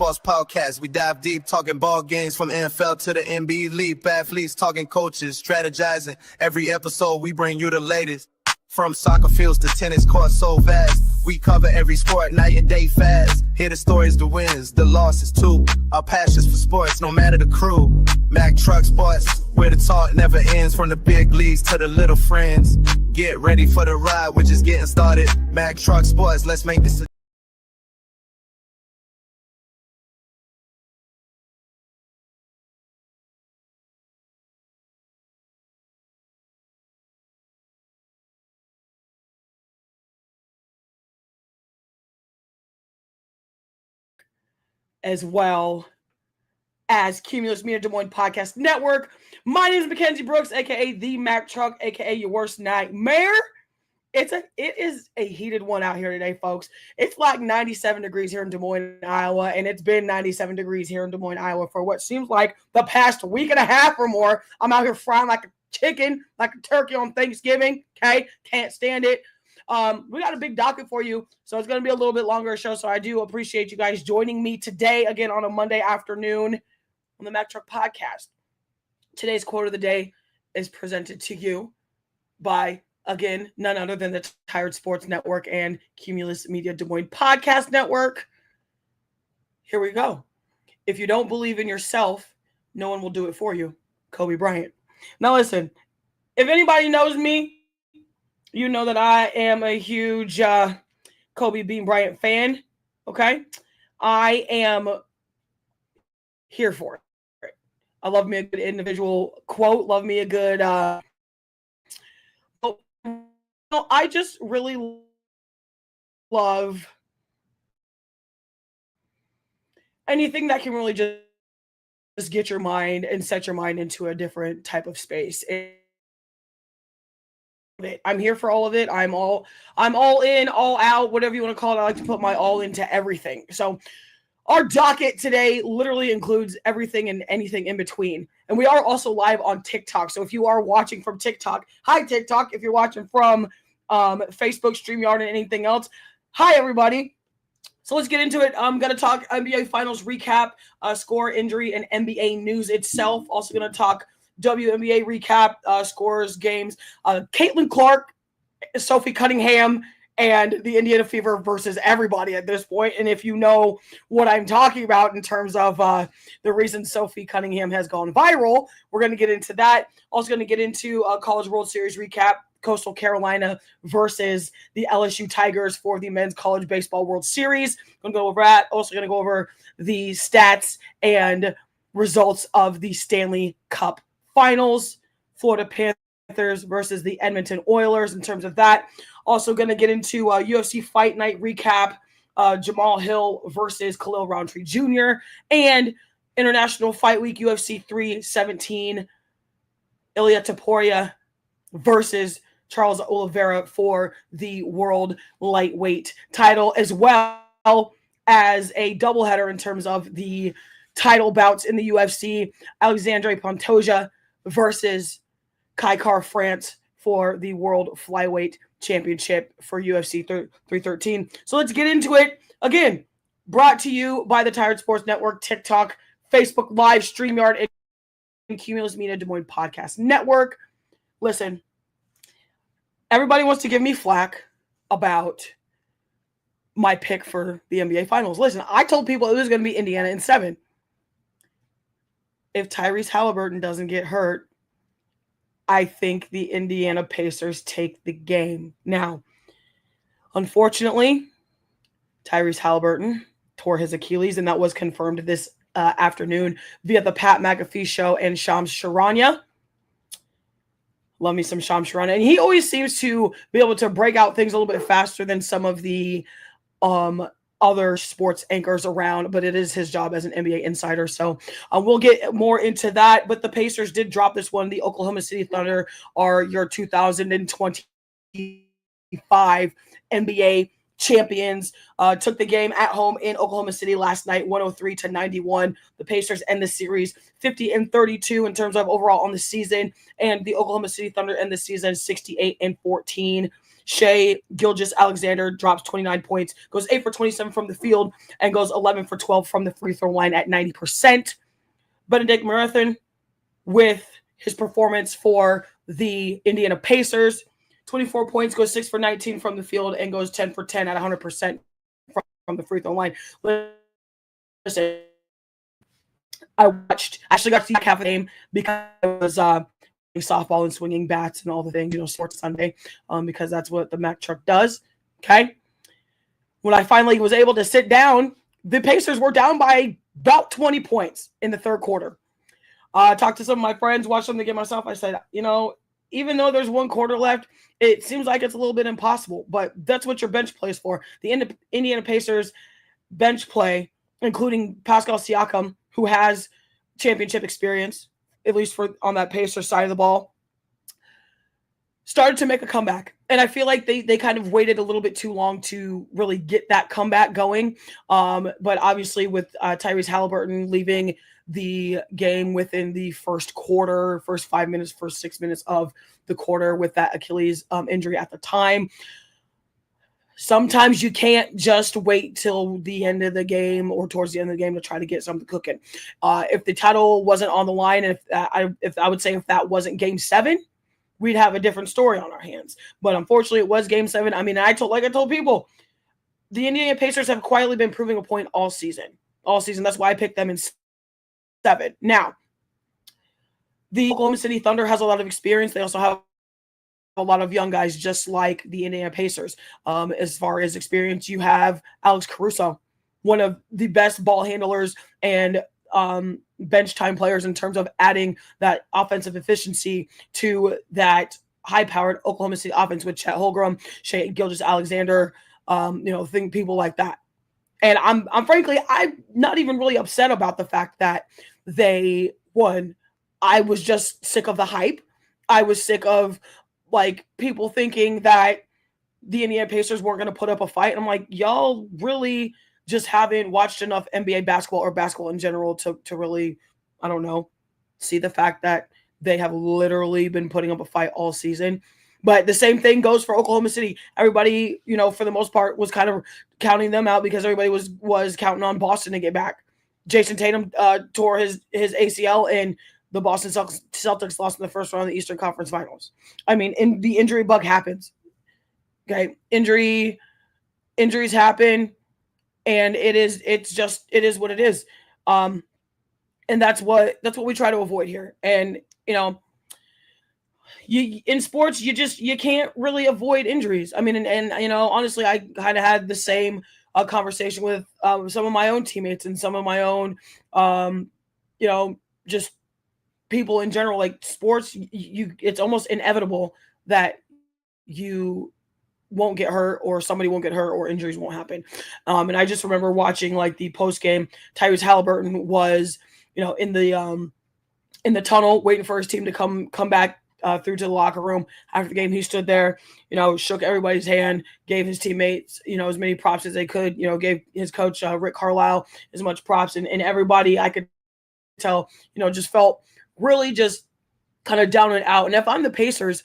Sports Podcast. We dive deep, talking ball games from NFL to the NBA, elite athletes, talking coaches, strategizing. Every episode, we bring you the latest. From soccer fields to tennis courts so vast. We cover every sport, night and day fast. Hear the stories, the wins, the losses too. Our passions for sports, no matter the crew. Mack Truck Sports, where the talk never ends. From the big leagues to the little friends. Get ready for the ride, we're just getting started. Mack Truck Sports, let's make this a as well as Cumulus Media Des Moines Podcast Network. My name is Mackenzie Brooks, aka The Mack Truck, aka your worst nightmare. It is a heated one out here today, folks. It's like 97 degrees here in Des Moines, Iowa, and it's been 97 degrees here in Des Moines, Iowa for what seems like the past week and a half or more. I'm out here frying like a chicken, like a turkey on Thanksgiving, okay? Can't stand it. We got a big docket for you, so it's going to be a little bit longer show, so I do appreciate you guys joining me today, again, on a Monday afternoon on the Mack Truck Podcast. Today's quote of the day is presented to you by, again, none other than the Tired Sports Network and Cumulus Media Des Moines Podcast Network. Here we go. If you don't believe in yourself, no one will do it for you. Kobe Bryant. Now listen, if anybody knows me, you know that I am a huge Kobe Bean Bryant fan, okay? I am here for it. I love me a good individual quote, love me a good I just really love anything that can really just get your mind and set your mind into a different type of space. I'm here for all of it. I'm all in, all out, whatever you want to call it. I like to put my all into everything. So our docket today literally includes everything and anything in between. And we are also live on TikTok. So if you are watching from TikTok, hi TikTok. If you're watching from Facebook, StreamYard, and anything else, hi everybody. So let's get into it. I'm going to talk NBA Finals recap, score, injury, and NBA news itself. Also going to talk WNBA recap, scores, games. Caitlin Clark, Sophie Cunningham, and the Indiana Fever versus everybody at this point. And if you know what I'm talking about in terms of the reason Sophie Cunningham has gone viral, we're going to get into that. Also going to get into a College World Series recap, Coastal Carolina versus the LSU Tigers for the Men's College Baseball World Series. Going to go over that. Also going to go over the stats and results of the Stanley Cup Finals, Florida Panthers versus the Edmonton Oilers in terms of that. Also going to get into UFC Fight Night recap, Jamal Hill versus Khalil Roundtree Jr., and International Fight Week UFC 317, Ilia Topuria versus Charles Oliveira for the World Lightweight title, as well as a doubleheader in terms of the title bouts in the UFC, Alexandre Pantoja versus Kai Kara France for the World Flyweight Championship for UFC 313. So let's get into it. Again, brought to you by the Tired Sports Network, TikTok, Facebook Live, StreamYard, and Cumulus Media Des Moines Podcast Network. Listen, everybody wants to give me flack about my pick for the NBA Finals. Listen, I told people it was going to be Indiana in 7. If Tyrese Halliburton doesn't get hurt, I think the Indiana Pacers take the game. Now, unfortunately, Tyrese Halliburton tore his Achilles, and that was confirmed this afternoon via the Pat McAfee show and Shams Charania. Love me some Shams Charania. And he always seems to be able to break out things a little bit faster than some of the other sports anchors around, but it is his job as an NBA insider. So we'll get more into that. But the Pacers did drop this one. The Oklahoma City Thunder are your 2025 NBA champions. Took the game at home in Oklahoma City last night, 103-91. The Pacers end the series 50-32 in terms of overall on the season, and the Oklahoma City Thunder end the season 68-14. Shea Gilgeous-Alexander drops 29 points, goes 8 for 27 from the field, and goes 11 for 12 from the free throw line at 90%. Benedict Marathon, with his performance for the Indiana Pacers, 24 points, goes 6 for 19 from the field, and goes 10 for 10 at 100% from the free throw line. Listen, I actually got to see half of the game because it was softball and swinging bats and all the things, Sports Sunday, because that's what the Mac truck does. Okay. When I finally was able to sit down, the Pacers were down by about 20 points in the third quarter. I talked to some of my friends, watched them the game myself. I said, even though there's one quarter left, it seems like it's a little bit impossible, but that's what your bench play is for. The Indiana Pacers bench play, including Pascal Siakam, who has championship experience, at least for on that Pacers side of the ball, started to make a comeback. And I feel like they kind of waited a little bit too long to really get that comeback going. But obviously with Tyrese Halliburton leaving the game within the first quarter, first 5 minutes, first 6 minutes of the quarter with that Achilles injury at the time, sometimes you can't just wait till the end of the game or towards the end of the game to try to get something cooking. If the title wasn't on the line, and if I would say if that wasn't Game 7, we'd have a different story on our hands. But unfortunately, it was Game 7. I mean, I told people, the Indiana Pacers have quietly been proving a point all season. All season. That's why I picked them in 7. Now, the Oklahoma City Thunder has a lot of experience. They also have a lot of young guys, just like the Indiana Pacers. As far as experience, you have Alex Caruso, one of the best ball handlers and bench time players in terms of adding that offensive efficiency to that high-powered Oklahoma City offense with Chet Holmgren, Shea Gilgeous-Alexander, people like that. And I'm frankly not even really upset about the fact that they won. I was just sick of the hype. I was sick of people thinking that the Indiana Pacers weren't going to put up a fight. And I'm like, y'all really just haven't watched enough NBA basketball or basketball in general to really, I don't know, see the fact that they have literally been putting up a fight all season. But the same thing goes for Oklahoma City. Everybody, for the most part, was kind of counting them out because everybody was counting on Boston to get back. Jason Tatum tore his ACL, and the Boston Celtics lost in the first round of the Eastern Conference Finals. I mean, the injury bug happens. Okay, injuries happen, and it is what it is. And that's what we try to avoid here. And you in sports, you can't really avoid injuries. I mean, and honestly, I kind of had the same conversation with some of my own teammates and some of my own, just people in general. Like sports, it's almost inevitable that you won't get hurt or somebody won't get hurt or injuries won't happen. And I just remember watching the post game. Tyrese Halliburton was, in the tunnel waiting for his team to come back through to the locker room after the game. He stood there, shook everybody's hand, gave his teammates, as many props as they could, gave his coach, Rick Carlisle, as much props. And everybody, I could tell, just felt really just kind of down and out. And if I'm the Pacers,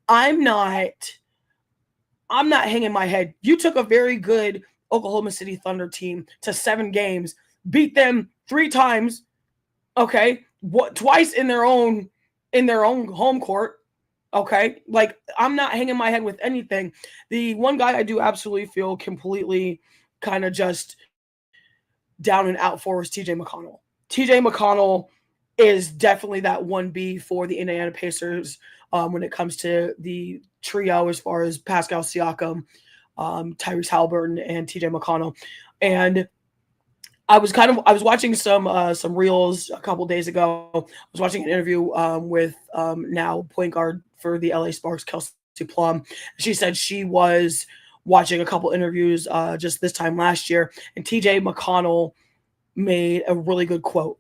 I'm not hanging my head. You took a very good Oklahoma City Thunder team to 7 games, beat them 3 times, okay, twice in their own home court, okay? I'm not hanging my head with anything. The one guy I do absolutely feel completely kind of just down and out for is TJ McConnell. TJ McConnell is definitely that 1B for the Indiana Pacers when it comes to the trio as far as Pascal Siakam, Tyrese Halliburton, and TJ McConnell. And I was watching some reels a couple days ago. I was watching an interview with now point guard for the LA Sparks, Kelsey Plum. She said she was watching a couple interviews just this time last year, and TJ McConnell made a really good quote.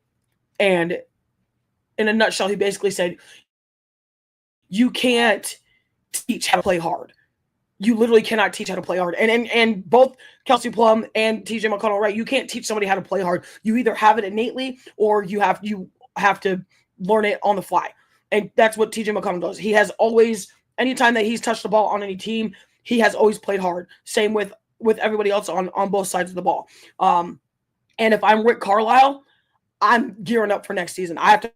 And in a nutshell, he basically said, you can't teach how to play hard. You literally cannot teach how to play hard. And both Kelsey Plum and TJ McConnell, right? You can't teach somebody how to play hard. You either have it innately or you have to learn it on the fly. And that's what TJ McConnell does. He has always, anytime that he's touched the ball on any team, he has always played hard. Same with everybody else on both sides of the ball. And if I'm Rick Carlisle, I'm gearing up for next season. I have to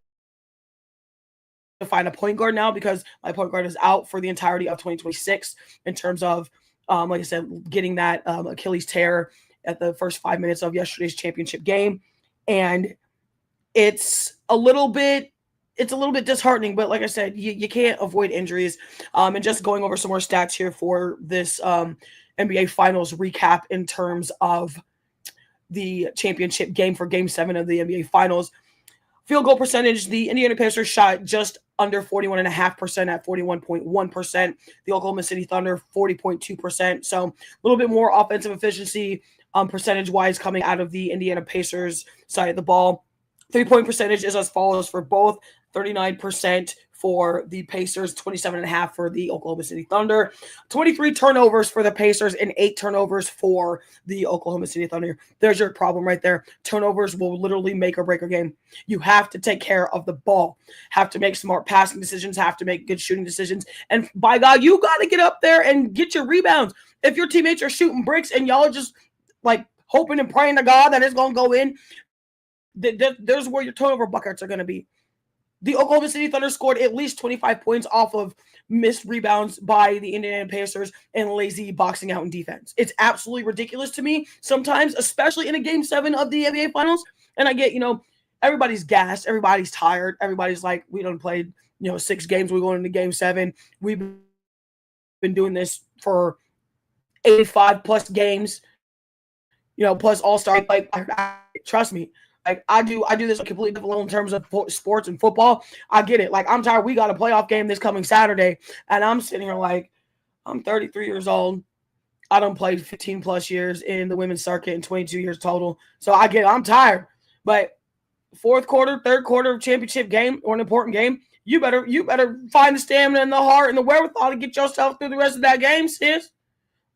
find a point guard now because my point guard is out for the entirety of 2026 in terms of, like I said, getting that Achilles tear at the first 5 minutes of yesterday's championship game. And it's a little bit disheartening, but like I said, you can't avoid injuries. And just going over some more stats here for this NBA Finals recap in terms of the championship game for Game 7 of the NBA Finals. Field goal percentage, the Indiana Pacers shot just under 41.5% at 41.1%. The Oklahoma City Thunder, 40.2%. So a little bit more offensive efficiency percentage-wise coming out of the Indiana Pacers side of the ball. Three-point percentage is as follows for both: 39% for the Pacers, 27.5% for the Oklahoma City Thunder, 23 turnovers for the Pacers, and 8 turnovers for the Oklahoma City Thunder. There's your problem right there. Turnovers will literally make or break a game. You have to take care of the ball, have to make smart passing decisions, have to make good shooting decisions, and by God, you got to get up there and get your rebounds. If your teammates are shooting bricks and y'all are just like hoping and praying to God that it's going to go in, there's where your turnover buckets are going to be. The Oklahoma City Thunder scored at least 25 points off of missed rebounds by the Indiana Pacers and lazy boxing out in defense. It's absolutely ridiculous to me sometimes, especially in a Game 7 of the NBA Finals. And I get, everybody's gassed. Everybody's tired. Everybody's like, we done played, 6 games. We're going into Game 7. We've been doing this for 85 plus games, plus All-Star. Like, trust me. Like I do this completely different level in terms of sports and football. I get it. Like I'm tired. We got a playoff game this coming Saturday, and I'm sitting here like I'm 33 years old. I done played 15 plus years in the women's circuit and 22 years total. So I get it. I'm tired. But fourth quarter, third quarter championship game or an important game, you better find the stamina and the heart and the wherewithal to get yourself through the rest of that game, sis.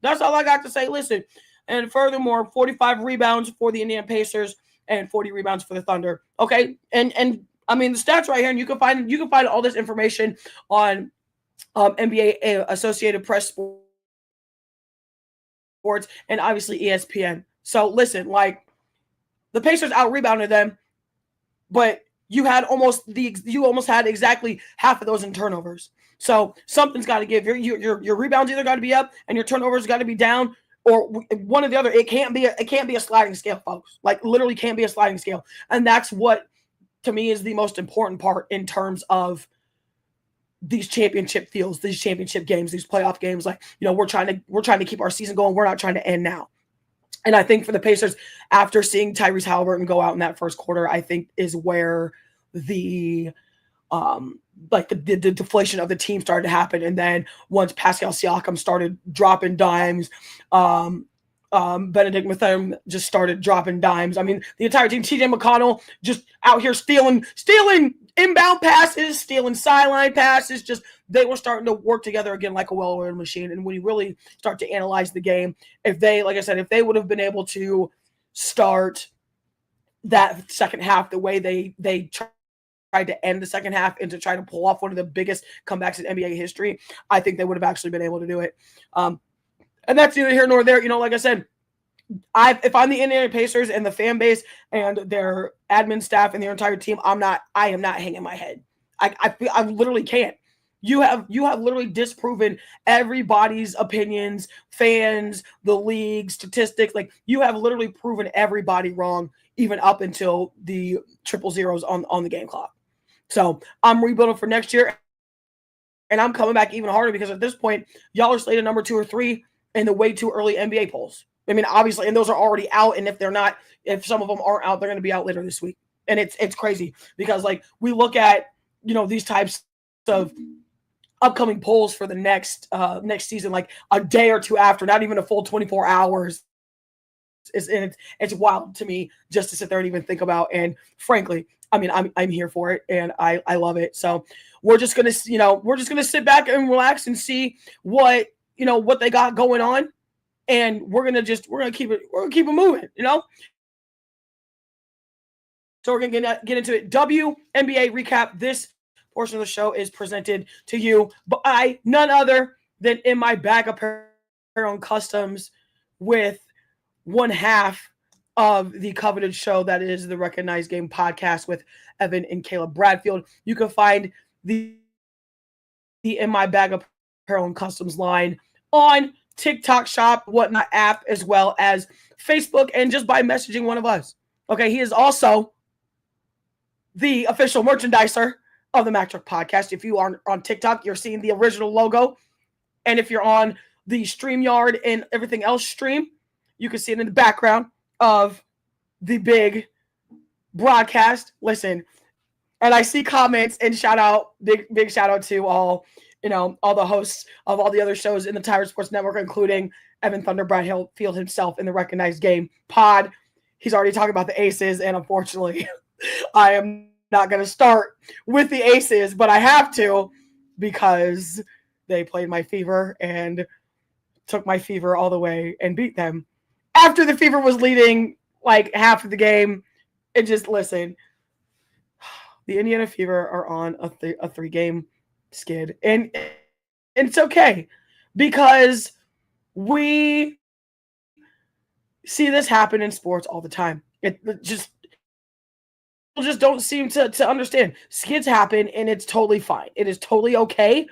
That's all I got to say. Listen, and furthermore, 45 rebounds for the Indiana Pacers and 40 rebounds for the Thunder. Okay, and I mean the stats right here, and you can find all this information on NBA Associated Press Sports and obviously ESPN. So listen, like the Pacers out rebounded them, but you almost had exactly half of those in turnovers. So something's got to give. Your rebounds either got to be up and your turnovers got to be down. Or one or the other. It can't be a sliding scale, folks. Like literally can't be a sliding scale. And that's what to me is the most important part in terms of these championship fields, these championship games, these playoff games. Like, we're trying to keep our season going. We're not trying to end now. And I think for the Pacers, after seeing Tyrese Halliburton go out in that first quarter, I think is where the the deflation of the team started to happen. And then once Pascal Siakam started dropping dimes, Benedict Mathurin just started dropping dimes. I mean, the entire team, TJ McConnell just out here stealing inbound passes, stealing sideline passes. Just they were starting to work together again like a well-oiled machine. And when you really start to analyze the game, if they would have been able to start that second half the way they tried to end the second half and to try to pull off one of the biggest comebacks in NBA history, I think they would have actually been able to do it. And that's neither here nor there. Like I said, if I'm the Indiana Pacers and the fan base and their admin staff and their entire team, I am not hanging my head. I literally can't. You have literally disproven everybody's opinions, fans, the league, statistics. Like you have literally proven everybody wrong, even up until the triple zeros on the game clock. So I'm rebuilding for next year, and I'm coming back even harder because at this point, y'all are slated number 2 or 3 in the way too early NBA polls. I mean, obviously, and those are already out. And if some of them aren't out, they're going to be out later this week. And it's crazy because like we look at these types of upcoming polls for the next season, like a day or two after, not even a full 24 hours. It's wild to me just to sit there and even think about. And frankly, I mean, I'm here for it and I love it. So we're just gonna sit back and relax and see what they got going on, and we're gonna keep it moving. So we're gonna get into it. WNBA recap. This portion of the show is presented to you by none other than In My Bag Apparel. Apparel and Customs with one half of the coveted show that is the Recognized Game podcast with Evan and Caleb Bradfield. You can find the In My Bag Apparel and Customs line on TikTok Shop, Whatnot app, as well as Facebook, and just by messaging one of us. Okay, he is also the official merchandiser of the MacRuck podcast. If you are on TikTok, you're seeing the original logo. And if you're on the StreamYard and everything else stream, you can see it in the background of the big broadcast. Listen, and I see comments and big shout out to all the hosts of all the other shows in the Tyrant Sports Network, including Evan Thunder Bradfield himself in the Recognized Game pod. He's already talking about the Aces, and unfortunately, I am not going to start with the Aces, but I have to because they played my Fever and took my Fever all the way and beat them. After the Fever was leading like half of the game, and just listen, the Indiana Fever are on a 3-game skid. And it's okay because we see this happen in sports all the time. It just don't seem to understand. Skids happen and it's totally fine. It is totally okay.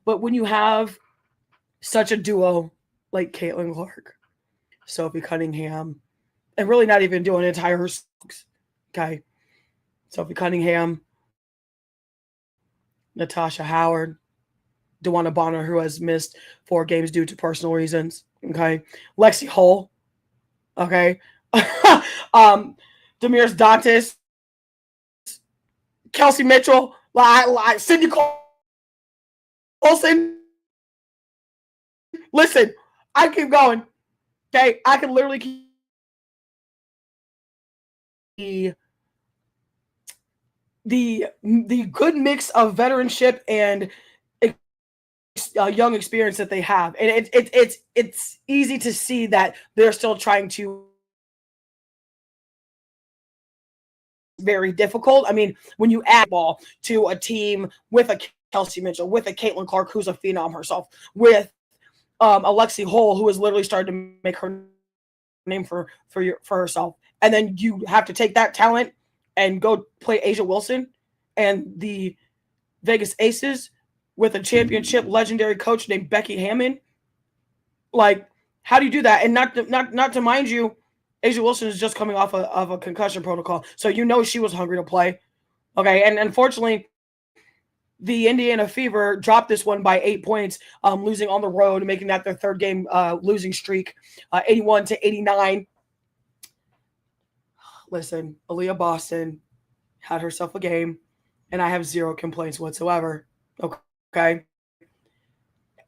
But when you have such a duo like Caitlin Clark, Sophie Cunningham, and really not even doing entire okay. Sophie Cunningham, Natasha Howard, DeWanna Bonner, who has missed 4 games due to personal reasons. Okay. Lexi Hull. Okay. Demiris Dantas, Kelsey Mitchell, Cindy Colson. Listen, I keep going. Okay. I can literally keep the good mix of veteranship and young experience that they have, and it's easy to see that they're still trying to. Very difficult. I mean, when you add ball to a team with a Kelsey Mitchell, with a Caitlin Clark, who's a phenom herself, with Alexi Hull, who has literally started to make her name for herself, and then you have to take that talent and go play Asia Wilson and the Vegas Aces with a championship legendary coach named Becky Hammond. Like, how do you do that? And not to mind you, Asia Wilson is just coming off of a concussion protocol, so she was hungry to play. Okay, and unfortunately, the Indiana Fever dropped this one by 8 points, losing on the road, making that their 3rd game losing streak, 81-89. Listen, Aaliyah Boston had herself a game, and I have 0 complaints whatsoever. Okay.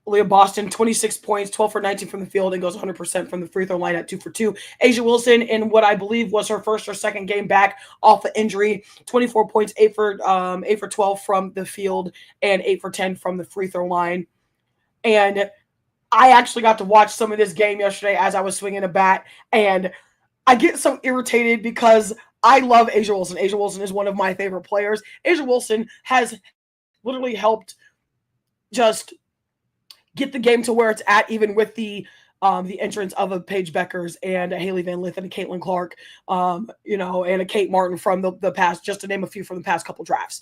Leah Boston, 26 points, 12 for 19 from the field, and goes 100% from the free throw line at 2 for 2. Asia Wilson, in what I believe was her 1st or 2nd game back off the injury, 24 points, 8 for 12 from the field, and 8 for 10 from the free throw line. And I actually got to watch some of this game yesterday as I was swinging a bat, and I get so irritated because I love Asia Wilson. Asia Wilson is one of my favorite players. Asia Wilson has literally helped just get the game to where it's at, even with the entrance of a Paige Beckers and a Haley Van Lith and a Caitlin Clark, and a Kate Martin from the past, just to name a few from the past couple drafts.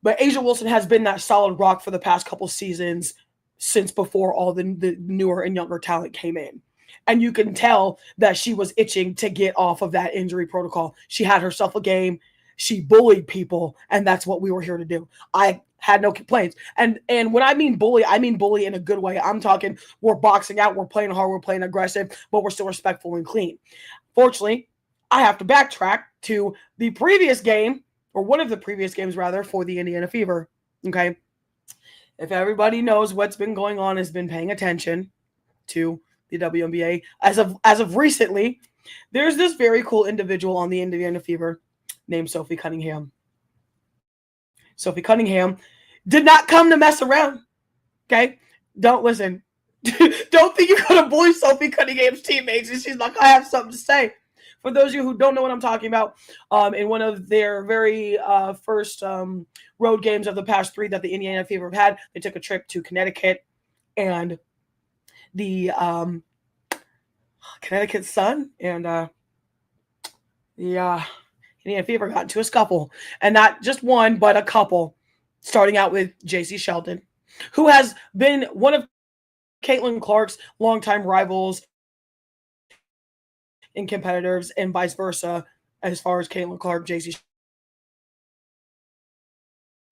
But Asia Wilson has been that solid rock for the past couple seasons since before all the newer and younger talent came in. And you can tell that she was itching to get off of that injury protocol. She had herself a game. She bullied people, and that's what we were here to do. I had no complaints. And when I mean bully in a good way. I'm talking we're boxing out, we're playing hard, we're playing aggressive, but we're still respectful and clean. Fortunately, I have to backtrack to the previous game, or one of the previous games rather, for the Indiana Fever. Okay. If everybody knows what's been going on, has been paying attention to the WNBA as of recently, there's this very cool individual on the Indiana Fever named Sophie Cunningham. Sophie Cunningham did not come to mess around. Okay? Don't listen. Don't think you're going to bully Sophie Cunningham's teammates and she's like, I have something to say. For those of you who don't know what I'm talking about, in one of their very first road games of the past 3 that the Indiana Fever have had, they took a trip to Connecticut, and the Connecticut Sun and the Indiana Fever got into a scuffle, and not just one, but a couple. Starting out with J.C. Shelton, who has been one of Caitlin Clark's longtime rivals and competitors, and vice versa, as far as Caitlin Clark, J.C.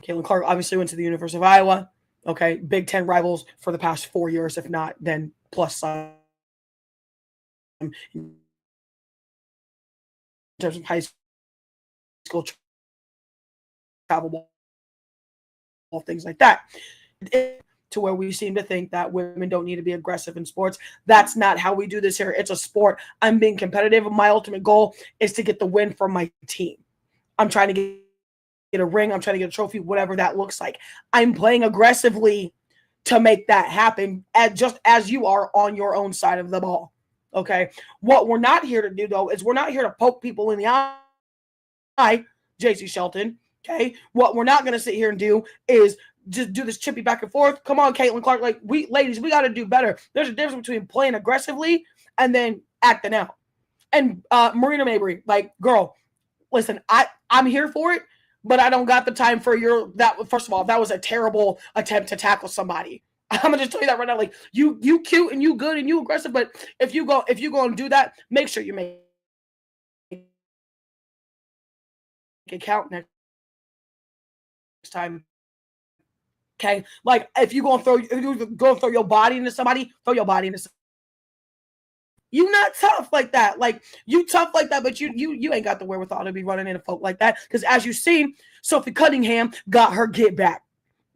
Caitlin Clark obviously went to the University of Iowa. Okay, Big Ten rivals for the past 4 years, if not, then plus some in terms of high school travel ball, things like that. To where we seem to think that women don't need to be aggressive in sports. That's not how we do this here. It's a sport. I'm being competitive. My ultimate goal is to get the win for my team. I'm trying to get a ring. I'm trying to get a trophy, whatever that looks like. I'm playing aggressively to make that happen, just as you are on your own side of the ball. Okay. What we're not here to do, though, is we're not here to poke people in the eye, J.C. Shelton. Okay. What we're not going to sit here and do is just do this chippy back and forth. Come on, Caitlin Clark. Like, ladies, we got to do better. There's a difference between playing aggressively and then acting out. And Marina Mabry, like, girl, listen, I'm here for it, but I don't got the time for that. First of all, that was a terrible attempt to tackle somebody. I'm gonna just tell you that right now. Like, you cute and you good and you aggressive, but if you go and do that, make sure you make it count next time. Okay, like if you go and throw your body into somebody, throw your body into somebody. You not tough like that. Like, you tough like that, but you ain't got the wherewithal to be running into folk like that. Because as you seen, Sophie Cunningham got her get back.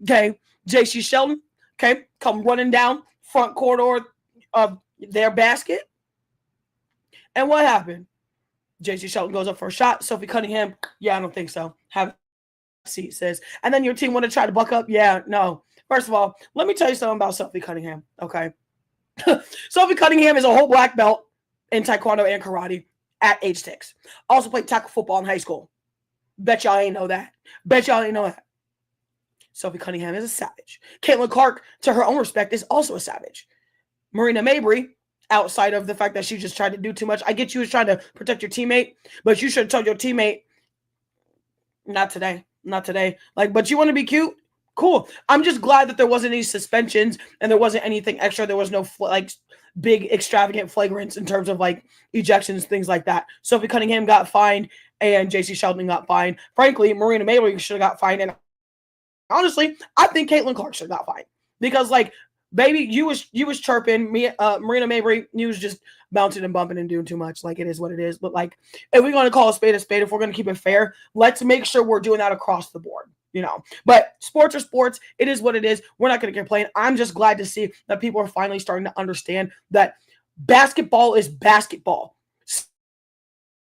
Okay, J.C. Shelton, okay, come running down front corridor of their basket. And what happened? J.C. Shelton goes up for a shot. Sophie Cunningham, yeah, I don't think so. Have a seat, sis. And then your team want to try to buck up? Yeah, no. First of all, let me tell you something about Sophie Cunningham, okay? Sophie Cunningham is a whole black belt in taekwondo and karate at age 6. Also played tackle football in high school. Bet y'all ain't know that. Sophie Cunningham is a savage. Caitlin Clark, to her own respect, is also a savage. Marina Mabry, outside of the fact that she just tried to do too much, I get you was trying to protect your teammate, but you should have told your teammate, not today. Like, but you want to be cute? Cool. I'm just glad that there wasn't any suspensions and there wasn't anything extra. There was no big extravagant flagrants in terms of like ejections, things like that. Sophie Cunningham got fined and J.C. Shelton got fined. Frankly, Marina Mabry should have got fined. And honestly, I think Caitlin Clark should have got fined because, like, baby, you was chirping me. Marina Mabry, you was just bouncing and bumping and doing too much. Like, it is what it is. But like, if we're going to call a spade, if we're going to keep it fair, let's make sure we're doing that across the board. But sports are sports. It is what it is. We're not going to complain. I'm just glad to see that people are finally starting to understand that basketball is basketball.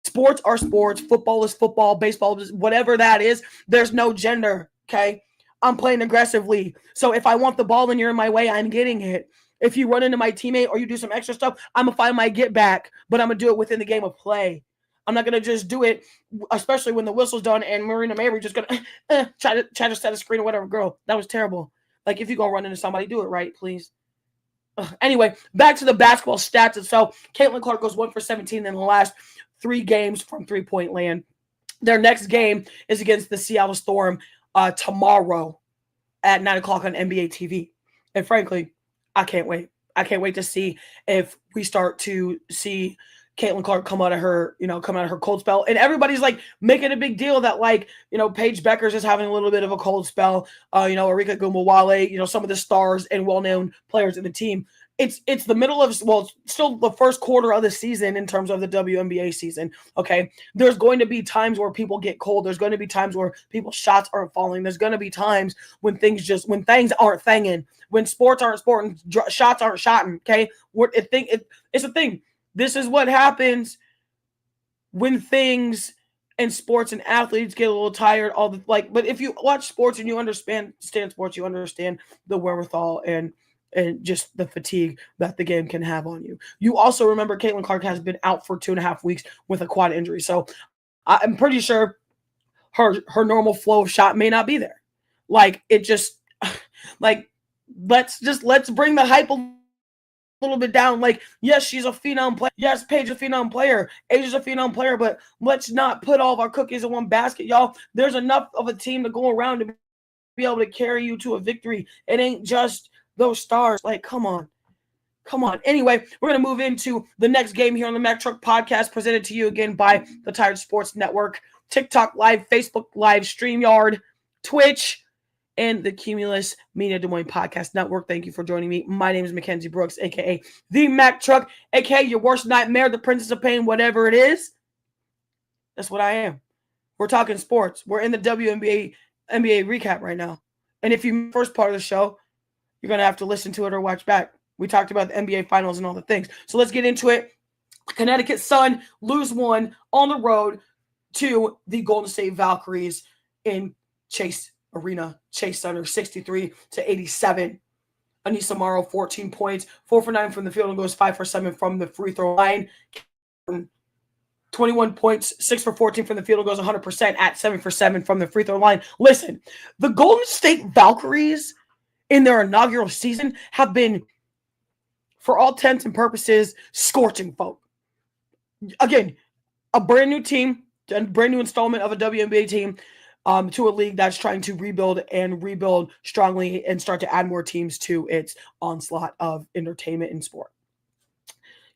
Sports are sports. Football is football. Baseball is whatever that is. There's no gender. Okay. I'm playing aggressively. So if I want the ball and you're in my way, I'm getting it. If you run into my teammate or you do some extra stuff, I'm going to find my get back, but I'm going to do it within the game of play. I'm not going to just do it, especially when the whistle's done and Marina Mabry just going to try to set a screen or whatever. Girl, that was terrible. Like, if you're going to run into somebody, do it right, please. Anyway, back to the basketball stats itself. Caitlin Clark goes 1 for 17 in the last 3 games from three-point land. Their next game is against the Seattle Storm tomorrow at 9 o'clock on NBA TV. And frankly, I can't wait. I can't wait to see if we start to see Caitlin Clark come out of her cold spell. And everybody's like making a big deal that, like, Paige Beckers is having a little bit of a cold spell. Arika Gumawale, some of the stars and well-known players in the team. It's the middle of, still the first quarter of the season in terms of the WNBA season. Okay. There's going to be times where people get cold. There's going to be times where people's shots aren't falling. There's going to be times when things aren't thinging, when sports aren't sporting, shots aren't shotting. Okay. It's a thing. This is what happens when things and sports and athletes get a little tired. But if you watch sports and you understand sports, you understand the wherewithal and just the fatigue that the game can have on you. You also remember Caitlin Clark has been out for 2.5 weeks with a quad injury. So I'm pretty sure her normal flow of shot may not be there. Like, it just, like, let's bring the hype a little bit down. Like, yes, she's a phenom player. Yes, Paige is a phenom player. Asia's a phenom player, but let's not put all of our cookies in one basket, y'all. There's enough of a team to go around to be able to carry you to a victory. It ain't just those stars. Like, come on. Come on. Anyway, we're going to move into the next game here on the Mack Truck Podcast, presented to you again by the Tired Sports Network, TikTok Live, Facebook Live, StreamYard, Twitch, and the Cumulus Media Des Moines Podcast Network. Thank you for joining me. My name is Mackenzie Brooks, a.k.a. The Mack Truck, a.k.a. your worst nightmare, the Princess of Pain, whatever it is. That's what I am. We're talking sports. We're in the WNBA NBA recap right now. And if you missed the first part of the show, you're going to have to listen to it or watch back. We talked about the NBA Finals and all the things. So let's get into it. Connecticut Sun lose one on the road to the Golden State Valkyries in Chase Arena, Chase Center, 63-87. Anissa Morrow, 14 points, 4 for 9 from the field and goes 5 for 7 from the free throw line. 21 points, 6 for 14 from the field and goes 100% at 7 for 7 from the free throw line. Listen, the Golden State Valkyries in their inaugural season have been, for all intents and purposes, scorching folk. Again, a brand new team, a brand new installment of a WNBA team to a league that's trying to rebuild strongly and start to add more teams to its onslaught of entertainment and sport.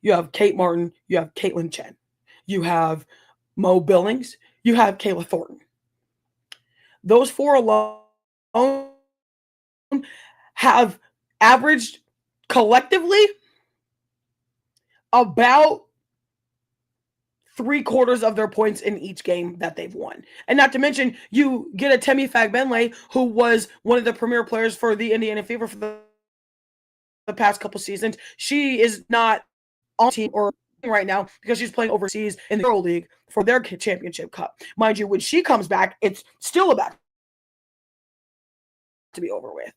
You have Kate Martin, you have Caitlin Chen, you have Mo Billings, you have Kayla Thornton. Those four alone have averaged collectively about 3/4 of their points in each game that they've won. And not to mention, you get a Temi Fagbenle, who was one of the premier players for the Indiana Fever for the past couple seasons. She is not on team or right now because she's playing overseas in the Euro League for their championship cup. Mind you, when she comes back, it's still about to be over with.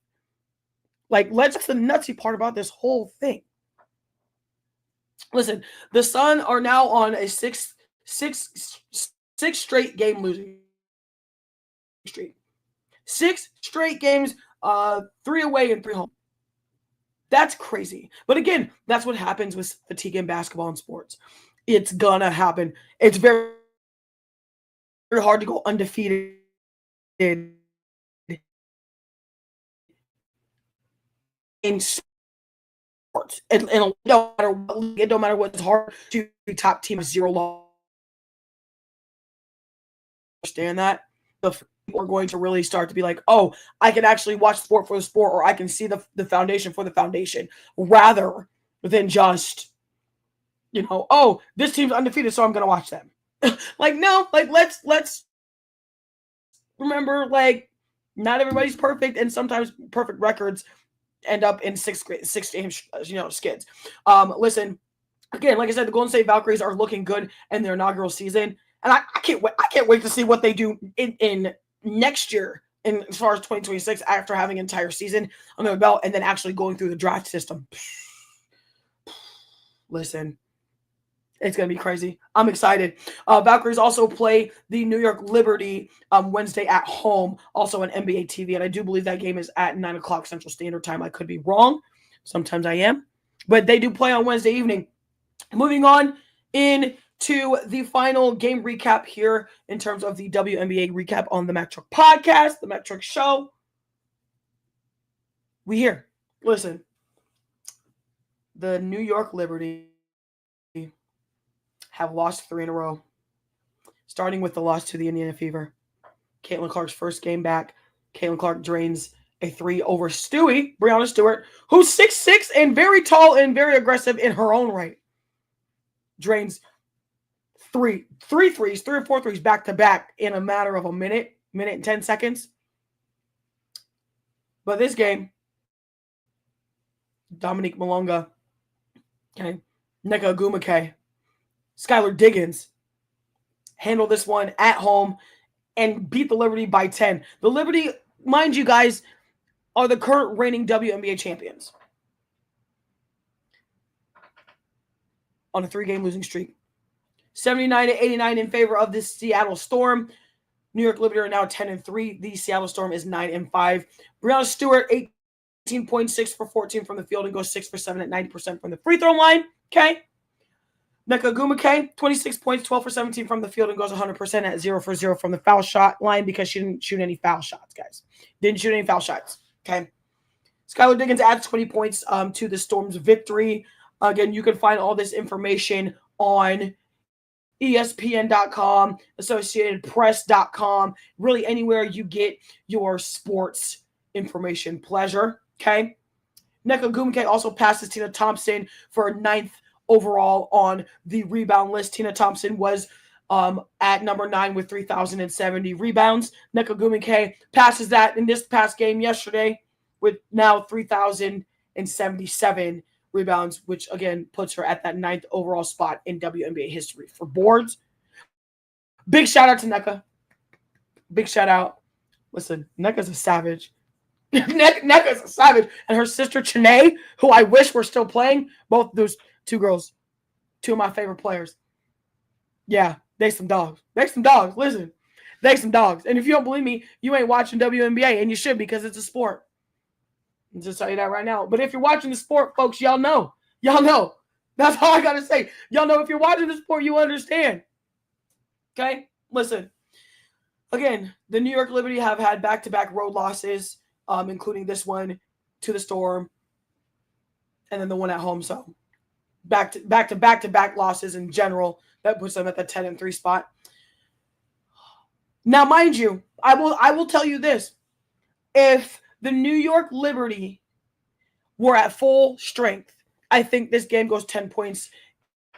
Like, that's the nutsy part about this whole thing. Listen, the Sun are now on a six straight game losing streak. 6 straight games, 3 away and 3 home. That's crazy. But again, that's what happens with fatigue in basketball and sports. It's gonna happen. It's very, very hard to go undefeated in sports. And it don't matter what league, it don't matter what, it's hard to be top team with 0 loss. Understand that? The people are going to really start to be like, oh, I can actually watch sport for the sport, or I can see the foundation for the foundation, rather than just, oh, this team's undefeated, so I'm gonna watch them. Like, no, like let's remember, like, not everybody's perfect, and sometimes perfect records end up in 6 game skids. Listen, again, like I said, the Golden State Valkyries are looking good in their inaugural season, and I can't wait to see what they do in next year, in as far as 2026, after having an entire season on their belt and then actually going through the draft system. Listen, it's going to be crazy. I'm excited. Valkyries also play the New York Liberty Wednesday at home, also on NBA TV. And I do believe that game is at 9 o'clock Central Standard Time. I could be wrong. Sometimes I am. But they do play on Wednesday evening. Moving on into the final game recap here in terms of the WNBA recap on the Mack Truck Podcast, the Mack Truck Show. We here. Listen, the New York Liberty have lost 3 in a row, starting with the loss to the Indiana Fever. Caitlin Clark's first game back. Caitlin Clark drains a 3 over Brianna Stewart, who's 6'6" and very tall and very aggressive in her own right. Drains 3 or 4 threes back to back in a matter of a minute and 10 seconds. But this game, Dominique Malonga, Nneka Ogwumike, Skylar Diggins handle this one at home and beat the Liberty by 10. The Liberty, mind you guys, are the current reigning WNBA champions on a 3-game losing streak. 79-89 in favor of the Seattle Storm. New York Liberty are now 10-3. The Seattle Storm is 9-5. Brianna Stewart, 17.6 for 14 from the field and goes 6 for 7 at 90% from the free throw line. Okay. Nneka Ogwumike, 26 points, 12 for 17 from the field and goes 100% at 0 for 0 from the foul shot line because she didn't shoot any foul shots, guys. Didn't shoot any foul shots. Okay. Skylar Diggins adds 20 points to the Storm's victory. Again, you can find all this information on ESPN.com, AssociatedPress.com, really anywhere you get your sports information. Pleasure. Okay. Nneka Ogwumike also passes Tina Thompson for 9th overall on the rebound list. Tina Thompson was at number 9 with 3,070 rebounds. Nneka Ogwumike passes that in this past game yesterday with now 3,077 rebounds, which again puts her at that 9th overall spot in WNBA history for boards. Big shout out to Nneka. Big shout out. Listen, Nneka's a savage. Nneka's a savage. And her sister Chanae, who I wish were still playing, both those two girls, two of my favorite players. Yeah, they some dogs. They some dogs. Listen, they some dogs. And if you don't believe me, you ain't watching WNBA, and you should because it's a sport. I'll just tell you that right now. But if you're watching the sport, folks, y'all know. Y'all know. That's all I got to say. Y'all know if you're watching the sport, you understand. Okay? Listen. Again, the New York Liberty have had back-to-back road losses, including this one to the Storm and then the one at home. So back-to-back losses in general. That puts them at the 10-3 spot. Now, mind you, I will tell you this. If the New York Liberty were at full strength, I think this game goes 10 points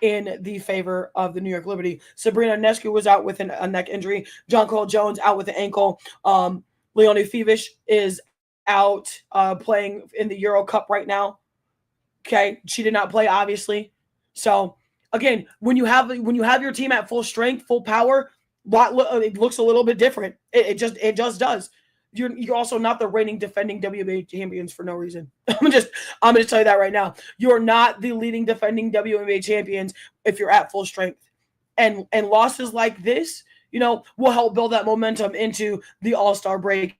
in the favor of the New York Liberty. Sabrina Ionescu was out with a neck injury. John Cole Jones out with an ankle. Leonie Fivish is out playing in the Euro Cup right now. Okay, she did not play, obviously. So again, when you have your team at full strength, full power, it looks a little bit different. It just does. You're also not the reigning defending WNBA champions for no reason. I'm gonna tell you that right now. You're not the leading defending WNBA champions if you're at full strength. And losses like this, will help build that momentum into the All-Star break,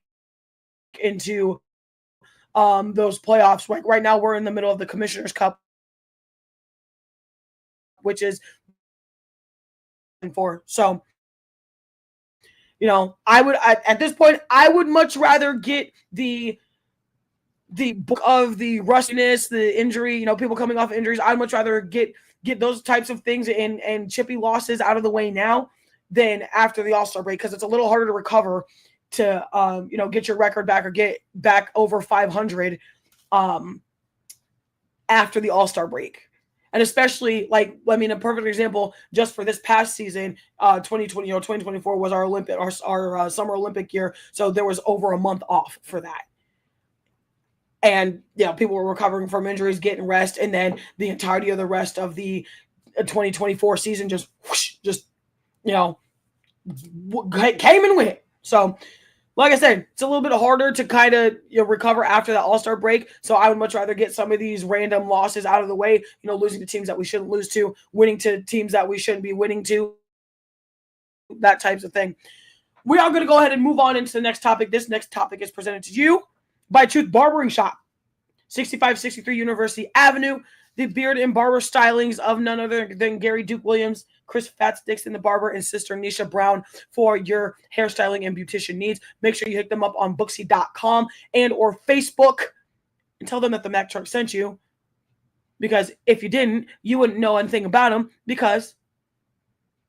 into those playoffs. Right now we're in the middle of the Commissioner's Cup, which is for. So at this point, I would much rather get the book of the rustiness, the injury, people coming off injuries. I'd much rather get those types of things and chippy losses out of the way now than after the All-Star break, because it's a little harder to recover to, get your record back or get back over 500 after the All-Star break. And especially, a perfect example just for this past season, 2020, 2024 was our Summer Olympic year. So there was over a month off for that. And, people were recovering from injuries, getting rest. And then the entirety of the rest of the 2024 season just came and went. So, like I said, it's a little bit harder to kind of recover after that All-Star break. So I would much rather get some of these random losses out of the way, losing to teams that we shouldn't lose to, winning to teams that we shouldn't be winning to, that types of thing. We are going to go ahead and move on into the next topic. This next topic is presented to you by Truth Barbering Shop, 6563 University Avenue. The beard and barber stylings of none other than Gary Duke Williams, Chris Fats Dixon, the barber, and sister Nisha Brown for your hairstyling and beautician needs. Make sure you hit them up on Booksy.com and or Facebook and tell them that the Mac Truck sent you. Because if you didn't, you wouldn't know anything about them because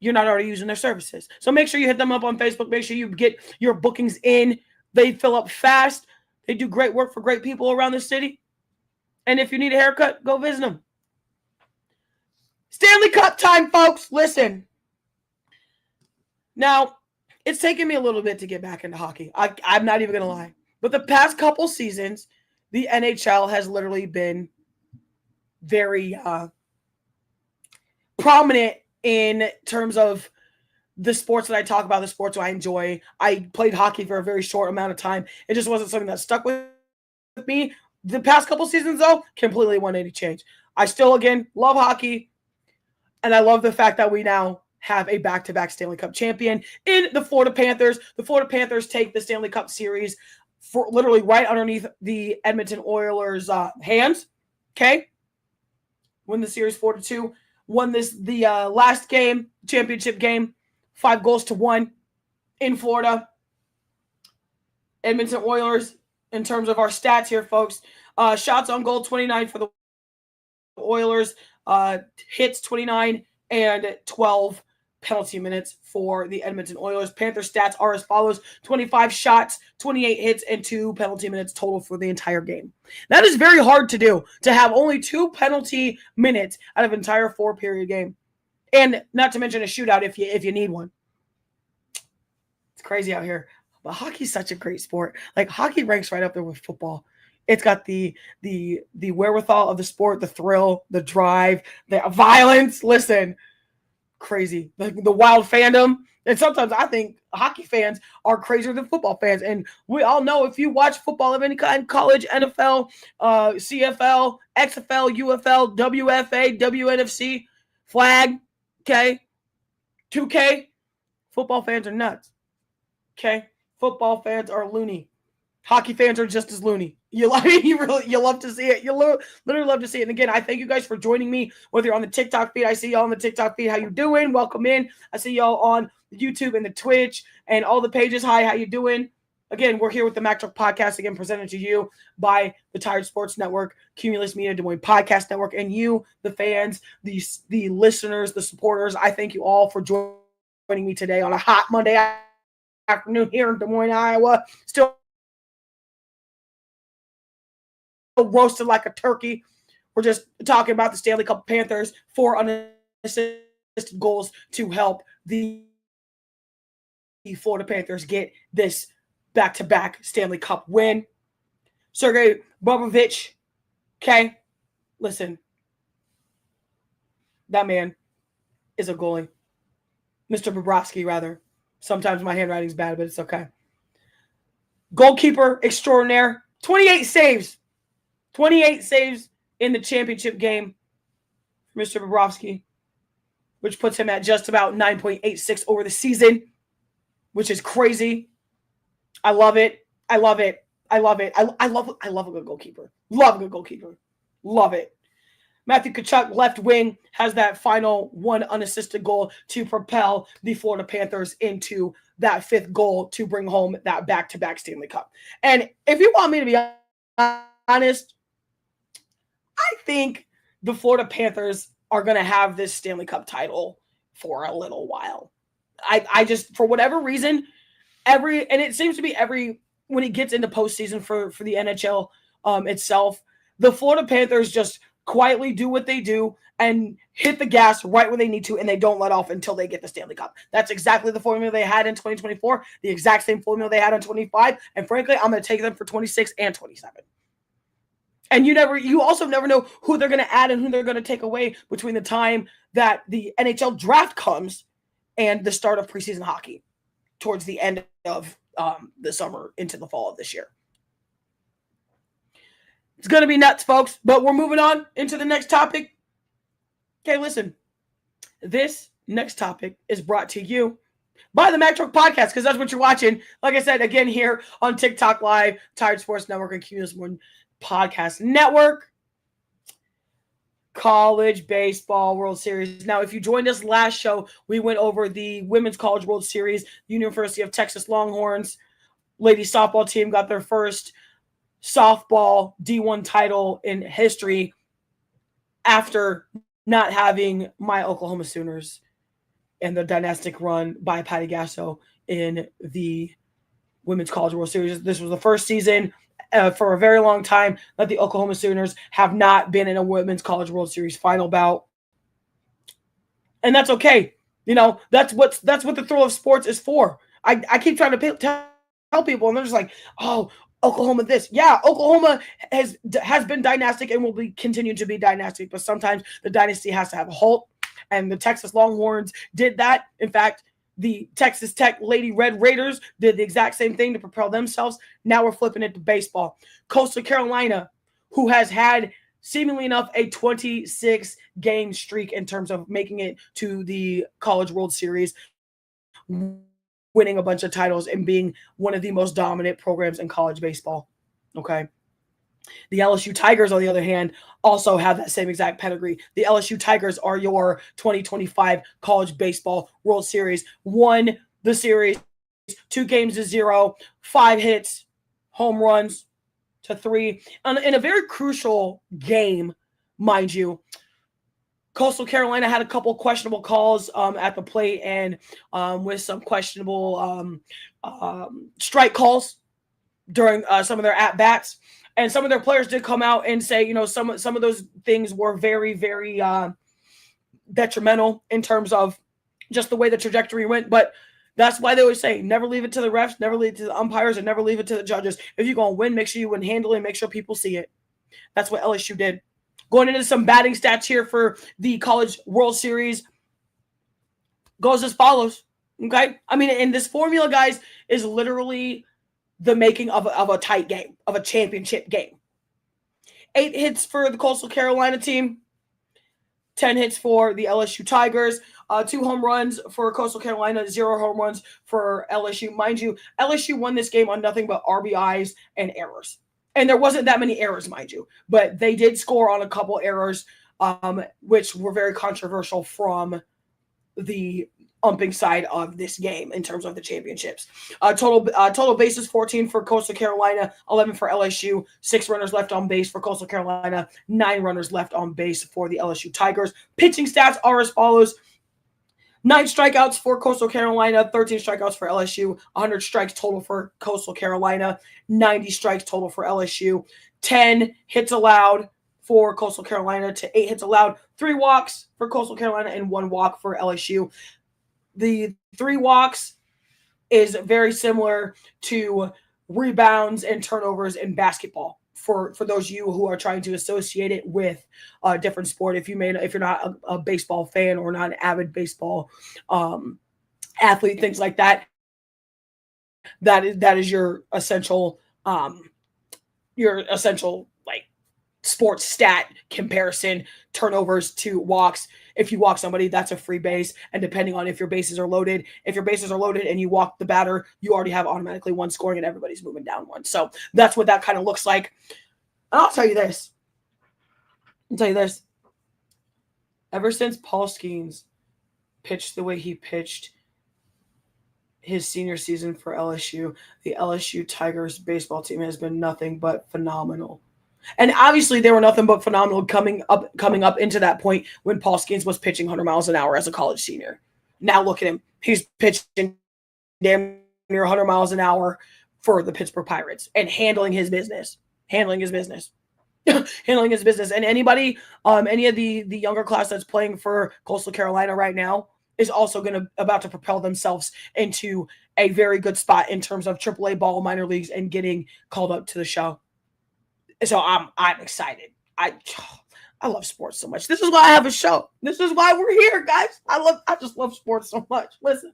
you're not already using their services. So make sure you hit them up on Facebook. Make sure you get your bookings in. They fill up fast. They do great work for great people around the city. And if you need a haircut, go visit them. Stanley Cup time, folks. Listen. Now, it's taken me a little bit to get back into hockey. I'm not even going to lie. But the past couple seasons, the NHL has literally been very prominent in terms of the sports that I talk about, the sports I enjoy. I played hockey for a very short amount of time. It just wasn't something that stuck with me. The past couple seasons, though, completely 180 change. I still, again, love hockey, and I love the fact that we now have a back-to-back Stanley Cup champion in the Florida Panthers. The Florida Panthers take the Stanley Cup Series for literally right underneath the Edmonton Oilers' hands. Okay, win the series 4-2. Won the last game, championship game, 5-1 in Florida. Edmonton Oilers, in terms of our stats here, folks, shots on goal 29 for the Oilers, hits 29, and 12 penalty minutes for the Edmonton Oilers. Panthers stats are as follows: 25 shots, 28 hits, and 2 penalty minutes total for the entire game. That is very hard to do, to have only 2 penalty minutes out of an entire 4-period game. And not to mention a shootout if you need one. It's crazy out here. But hockey's such a great sport. Like, hockey ranks right up there with football. It's got the wherewithal of the sport, the thrill, the drive, the violence. Listen, crazy. The wild fandom. And sometimes I think hockey fans are crazier than football fans. And we all know, if you watch football of any kind, college, NFL, CFL, XFL, UFL, WFA, WNFC, flag, okay, 2K, football fans are nuts. Okay, football fans are loony. Hockey fans are just as loony. You love to see it. You literally love to see it. And again, I thank you guys for joining me, whether you're on the TikTok feed. I see y'all on the TikTok feed. How you doing? Welcome in. I see y'all on YouTube and the Twitch and all the pages. Hi, how you doing? Again, we're here with the MacTruck Podcast, again, presented to you by the Tired Sports Network, Cumulus Media, Des Moines Podcast Network, and you, the fans, the listeners, the supporters. I thank you all for joining me today on a hot Monday afternoon here in Des Moines, Iowa. Still roasted like a turkey. We're just talking about the Stanley Cup. Panthers, 4 unassisted goals to help the Florida Panthers get this back-to-back Stanley Cup win. Sergei Bobrovich, okay, listen, that man is a goalie. Mr. Bobrovsky, rather. Sometimes my handwriting's bad, but it's okay. Goalkeeper extraordinaire, 28 saves. 28 saves in the championship game for Mr. Bobrovsky, which puts him at just about 9.86 over the season, which is crazy. I love it. I love it. I love it. I love a good goalkeeper. Love a good goalkeeper. Love it. Matthew Tkachuk, left wing, has that final 1 unassisted goal to propel the Florida Panthers into that 5th goal to bring home that back-to-back Stanley Cup. And if you want me to be honest, I think the Florida Panthers are going to have this Stanley Cup title for a little while. I just, for whatever reason, and it seems to be when it gets into postseason for the NHL itself, the Florida Panthers just quietly do what they do and hit the gas right when they need to, and they don't let off until they get the Stanley Cup. That's exactly the formula they had in 2024, the exact same formula they had in 25, and frankly, I'm going to take them for 26 and 27. And you also never know who they're going to add and who they're going to take away between the time that the NHL draft comes and the start of preseason hockey towards the end of the summer into the fall of this year. It's going to be nuts, folks, but we're moving on into the next topic. Okay, listen. This next topic is brought to you by the MacTruck Podcast, because that's what you're watching. Like I said, again, here on TikTok Live, Tired Sports Network, and Cumulus Media Podcast Network. College Baseball World Series. Now, if you joined us last show, we went over the Women's College World Series. University of Texas Longhorns ladies softball team got their first softball D1 title in history after not having my Oklahoma Sooners and the dynastic run by Patty Gasso in the Women's College World Series. This was the first season for a very long time that the Oklahoma Sooners have not been in a Women's College World Series final bout. And that's okay. You know, that's what the thrill of sports is for. I keep trying to tell people, and they're just like, oh, Oklahoma this. Yeah, Oklahoma has been dynastic and will continue to be dynastic, but sometimes the dynasty has to have a halt, and the Texas Longhorns did that. In fact, the Texas Tech Lady Red Raiders did the exact same thing to propel themselves. Now we're flipping it to baseball. Coastal Carolina, who has had, seemingly enough, a 26-game streak in terms of making it to the College World Series, winning a bunch of titles and being one of the most dominant programs in college baseball. Okay. The LSU Tigers, on the other hand, also have that same exact pedigree. The LSU Tigers are your 2025 College Baseball World Series. Won the series 2-0, 5 hits, home runs to 3. In a very crucial game, mind you. Coastal Carolina had a couple questionable calls at the plate and with some questionable strike calls during some of their at-bats. And some of their players did come out and say, some of those things were very, very detrimental in terms of just the way the trajectory went. But that's why they always say, never leave it to the refs, never leave it to the umpires, and never leave it to the judges. If you're going to win, make sure you win handily and make sure people see it. That's what LSU did. Going into some batting stats here for the College World Series goes as follows. Okay? I mean, and this formula, guys, is literally the making of a tight game, of a championship game. 8 hits for the Coastal Carolina team, 10 hits for the LSU Tigers, 2 home runs for Coastal Carolina, 0 home runs for LSU. Mind you, LSU won this game on nothing but RBIs and errors. And there wasn't that many errors, mind you, but they did score on a couple errors, which were very controversial from the umping side of this game in terms of the championships. Total bases 14 for Coastal Carolina, 11 for LSU, 6 runners left on base for Coastal Carolina, 9 runners left on base for the LSU Tigers. Pitching stats are as follows. 9 strikeouts for Coastal Carolina, 13 strikeouts for LSU, 100 strikes total for Coastal Carolina, 90 strikes total for LSU, 10 hits allowed for Coastal Carolina to 8 hits allowed, 3 walks for Coastal Carolina and 1 walk for LSU. The 3 walks is very similar to rebounds and turnovers in basketball for those of you who are trying to associate it with a different sport. If you're not a baseball fan or not an avid baseball athlete, things like that, that is your essential like sports stat comparison. Turnovers to walks. If you walk somebody, that's a free base. And depending on if your bases are loaded, and you walk the batter, you already have automatically 1 scoring and everybody's moving down 1. So that's what that kind of looks like. And I'll tell you this. Ever since Paul Skeens pitched the way he pitched his senior season for LSU, the LSU Tigers baseball team has been nothing but phenomenal. And obviously they were nothing but phenomenal coming up into that point when Paul Skeens was pitching 100 miles an hour as a college senior. Now look at him. He's pitching damn near 100 miles an hour for the Pittsburgh Pirates and handling his business. And anybody, any of the younger class that's playing for Coastal Carolina right now is also about to propel themselves into a very good spot in terms of AAA ball, minor leagues, and getting called up to the show. So I'm excited. I love sports so much. This is why I have a show. This is why we're here, guys. I just love sports so much. Listen,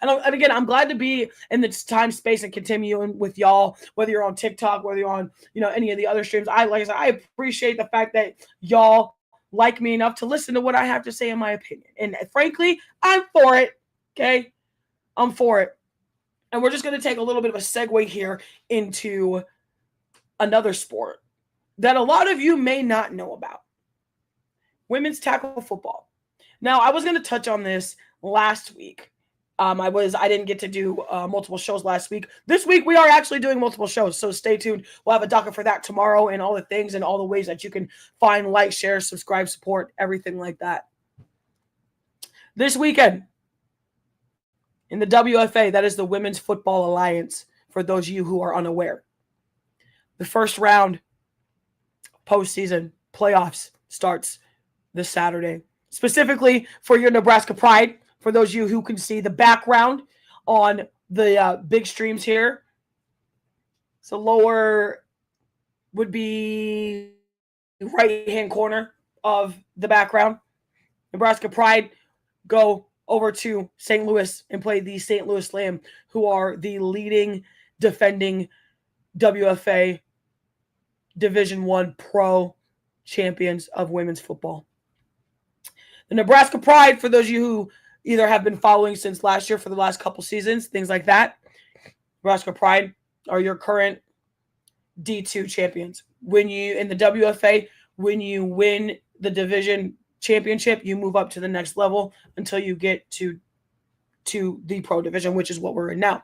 and again, I'm glad to be in this time, space, and continuing with y'all. Whether you're on TikTok, whether you're on any of the other streams, I appreciate the fact that y'all like me enough to listen to what I have to say in my opinion. And frankly, I'm for it. Okay, I'm for it. And we're just going to take a little bit of a segue here into another sport that a lot of you may not know about. Women's tackle football. Now, I was going to touch on this last week. I didn't get to do multiple shows last week. This week, we are actually doing multiple shows, so stay tuned. We'll have a docket for that tomorrow and all the things and all the ways that you can find, like, share, subscribe, support, everything like that. This weekend, in the WFA, that is the Women's Football Alliance, for those of you who are unaware. The first round postseason playoffs starts this Saturday. Specifically for your Nebraska Pride, for those of you who can see the background on the big streams here. So lower would be right-hand corner of the background. Nebraska Pride go over to St. Louis and play the St. Louis Slam, who are the leading defending WFA Division I pro champions of women's football. The Nebraska Pride, for those of you who either have been following since last year for the last couple seasons, things like that, Nebraska Pride are your current D2 champions. When you in the WFA, when you win the division championship, you move up to the next level until you get to the pro division, which is what we're in now.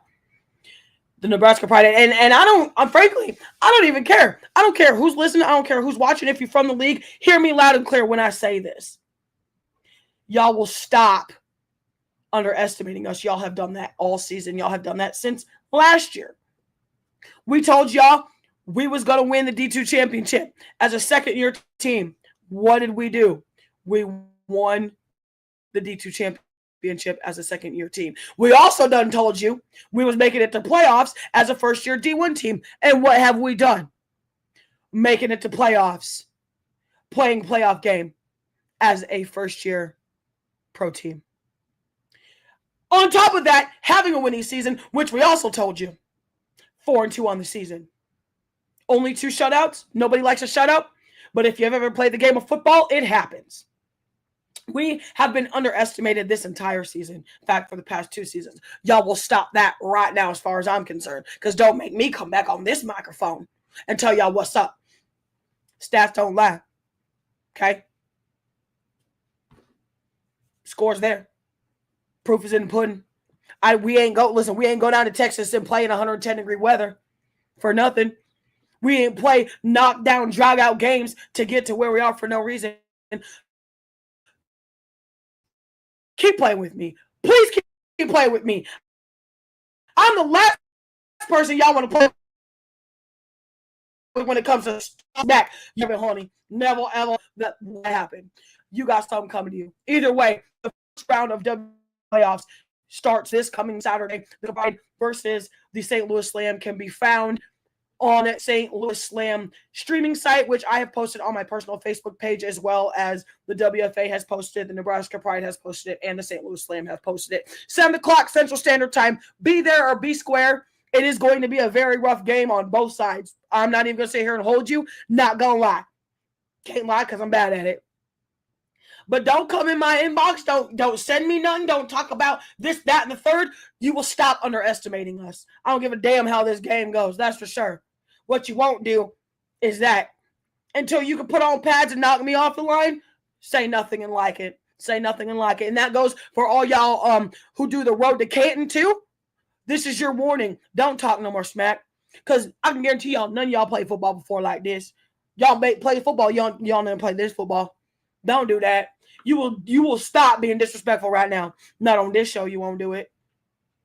The Nebraska Pride. And I'm frankly, I don't even care. I don't care who's listening. I don't care who's watching. If you're from the league, hear me loud and clear when I say this. Y'all will stop underestimating us. Y'all have done that all season. Y'all have done that since last year. We told y'all we was going to win the D2 championship as a second-year team. What did we do? We won the D2 championship as a second-year team. We also done told you we was making it to playoffs as a first-year D1 team. And what have we done? Making it to playoffs, playing playoff game as a first-year pro team. On top of that, having a winning season, which we also told you, 4-2 on the season. Only 2 shutouts. Nobody likes a shutout. But if you've ever played the game of football, it happens. We have been underestimated this entire season. In fact, for the past 2 seasons. Y'all will stop that right now as far as I'm concerned. Because don't make me come back on this microphone and tell y'all what's up. Stats don't lie. Okay? Scores there. Proof is in the pudding. We ain't go down to Texas and play in 110-degree weather for nothing. We ain't play knockdown, drag out games to get to where we are for no reason. Keep playing with me. Please keep playing with me. I'm the last person y'all want to play with when it comes to back. You've been honey. Never, ever that happened. You got something coming to you. Either way, the first round of W playoffs starts this coming Saturday. The Pride versus the St. Louis Slam can be found on St. Louis Slam streaming site, which I have posted on my personal Facebook page, as well as the WFA has posted, the Nebraska Pride has posted it, and the St. Louis Slam has posted it. 7 o'clock Central Standard Time. Be there or be square. It is going to be a very rough game on both sides. I'm not even going to sit here and hold you. Not going to lie. Can't lie because I'm bad at it. But don't come in my inbox. Don't send me nothing. Don't talk about this, that, and the third. You will stop underestimating us. I don't give a damn how this game goes. That's for sure. What you won't do is that until you can put on pads and knock me off the line, say nothing and like it. Say nothing and like it. And that goes for all y'all who do the road to Canton too. This is your warning. Don't talk no more smack. Because I can guarantee y'all, none of y'all played football before like this. Y'all play football. Y'all never played this football. Don't do that. You will stop being disrespectful right now. Not on this show, you won't do it.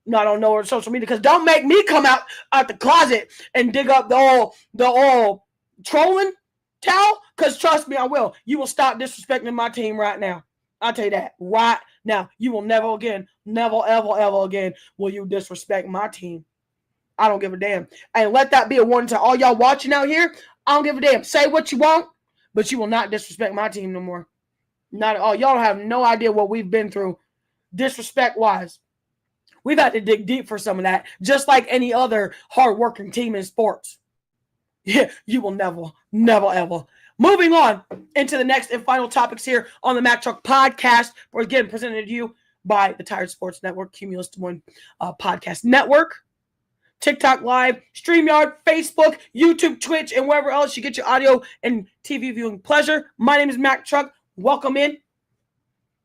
Not on nowhere social media. Because don't make me come out the closet and dig up the old trolling towel. Because trust me, I will. You will stop disrespecting my team right now. I'll tell you that right now. You will never again, never, ever, ever again will you disrespect my team. I don't give a damn. And let that be a warning to all y'all watching out here. I don't give a damn. Say what you want, but you will not disrespect my team no more. Not at all. Y'all have no idea what we've been through disrespect-wise. We've had to dig deep for some of that, just like any other hard-working team in sports. Yeah, you will never, never, ever. Moving on into the next and final topics here on the Mack Truck Podcast. We're again presented to you by the Tired Sports Network, Cumulus Des Moines Podcast Network, TikTok Live, StreamYard, Facebook, YouTube, Twitch, and wherever else you get your audio and TV viewing pleasure. My name is Mack Truck. Welcome in.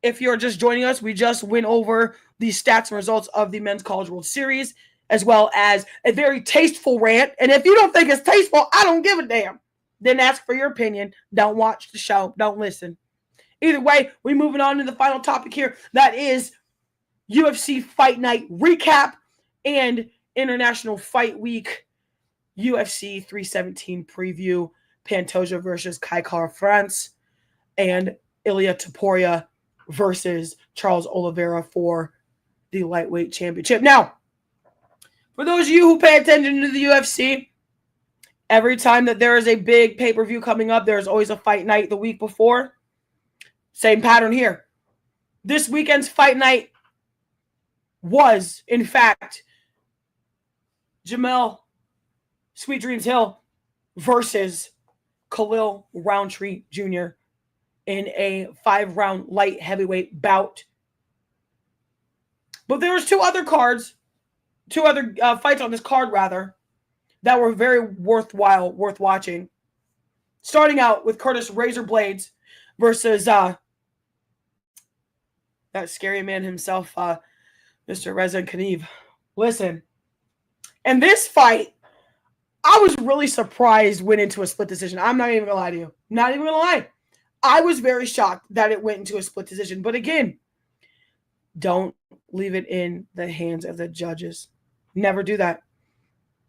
If you're just joining us, we just went over the stats and results of the Men's College World Series, as well as a very tasteful rant. And if you don't think it's tasteful, I don't give a damn. Then ask for your opinion. Don't watch the show. Don't listen. Either way, we're moving on to the final topic here. That is UFC Fight Night recap and International Fight Week UFC 317 preview. Pantoja versus Kai Kara-France. And Ilia Topuria versus Charles Oliveira for the lightweight championship. Now, for those of you who pay attention to the UFC, every time that there is a big pay-per-view coming up, there's always a fight night the week before. Same pattern here. This weekend's fight night was, in fact, Jamel Sweet Dreams Hill versus Khalil Roundtree Jr. in a 5-round light heavyweight bout. But there was two other fights on this card rather, that were very worth watching. Starting out with Curtis Razor Blades versus that scary man himself, Mr. Reza Khaneev. Listen, and this fight, I was really surprised went into a split decision. I'm not even gonna lie to you. Not even gonna lie. I was very shocked that it went into a split decision. But again, don't leave it in the hands of the judges. Never do that.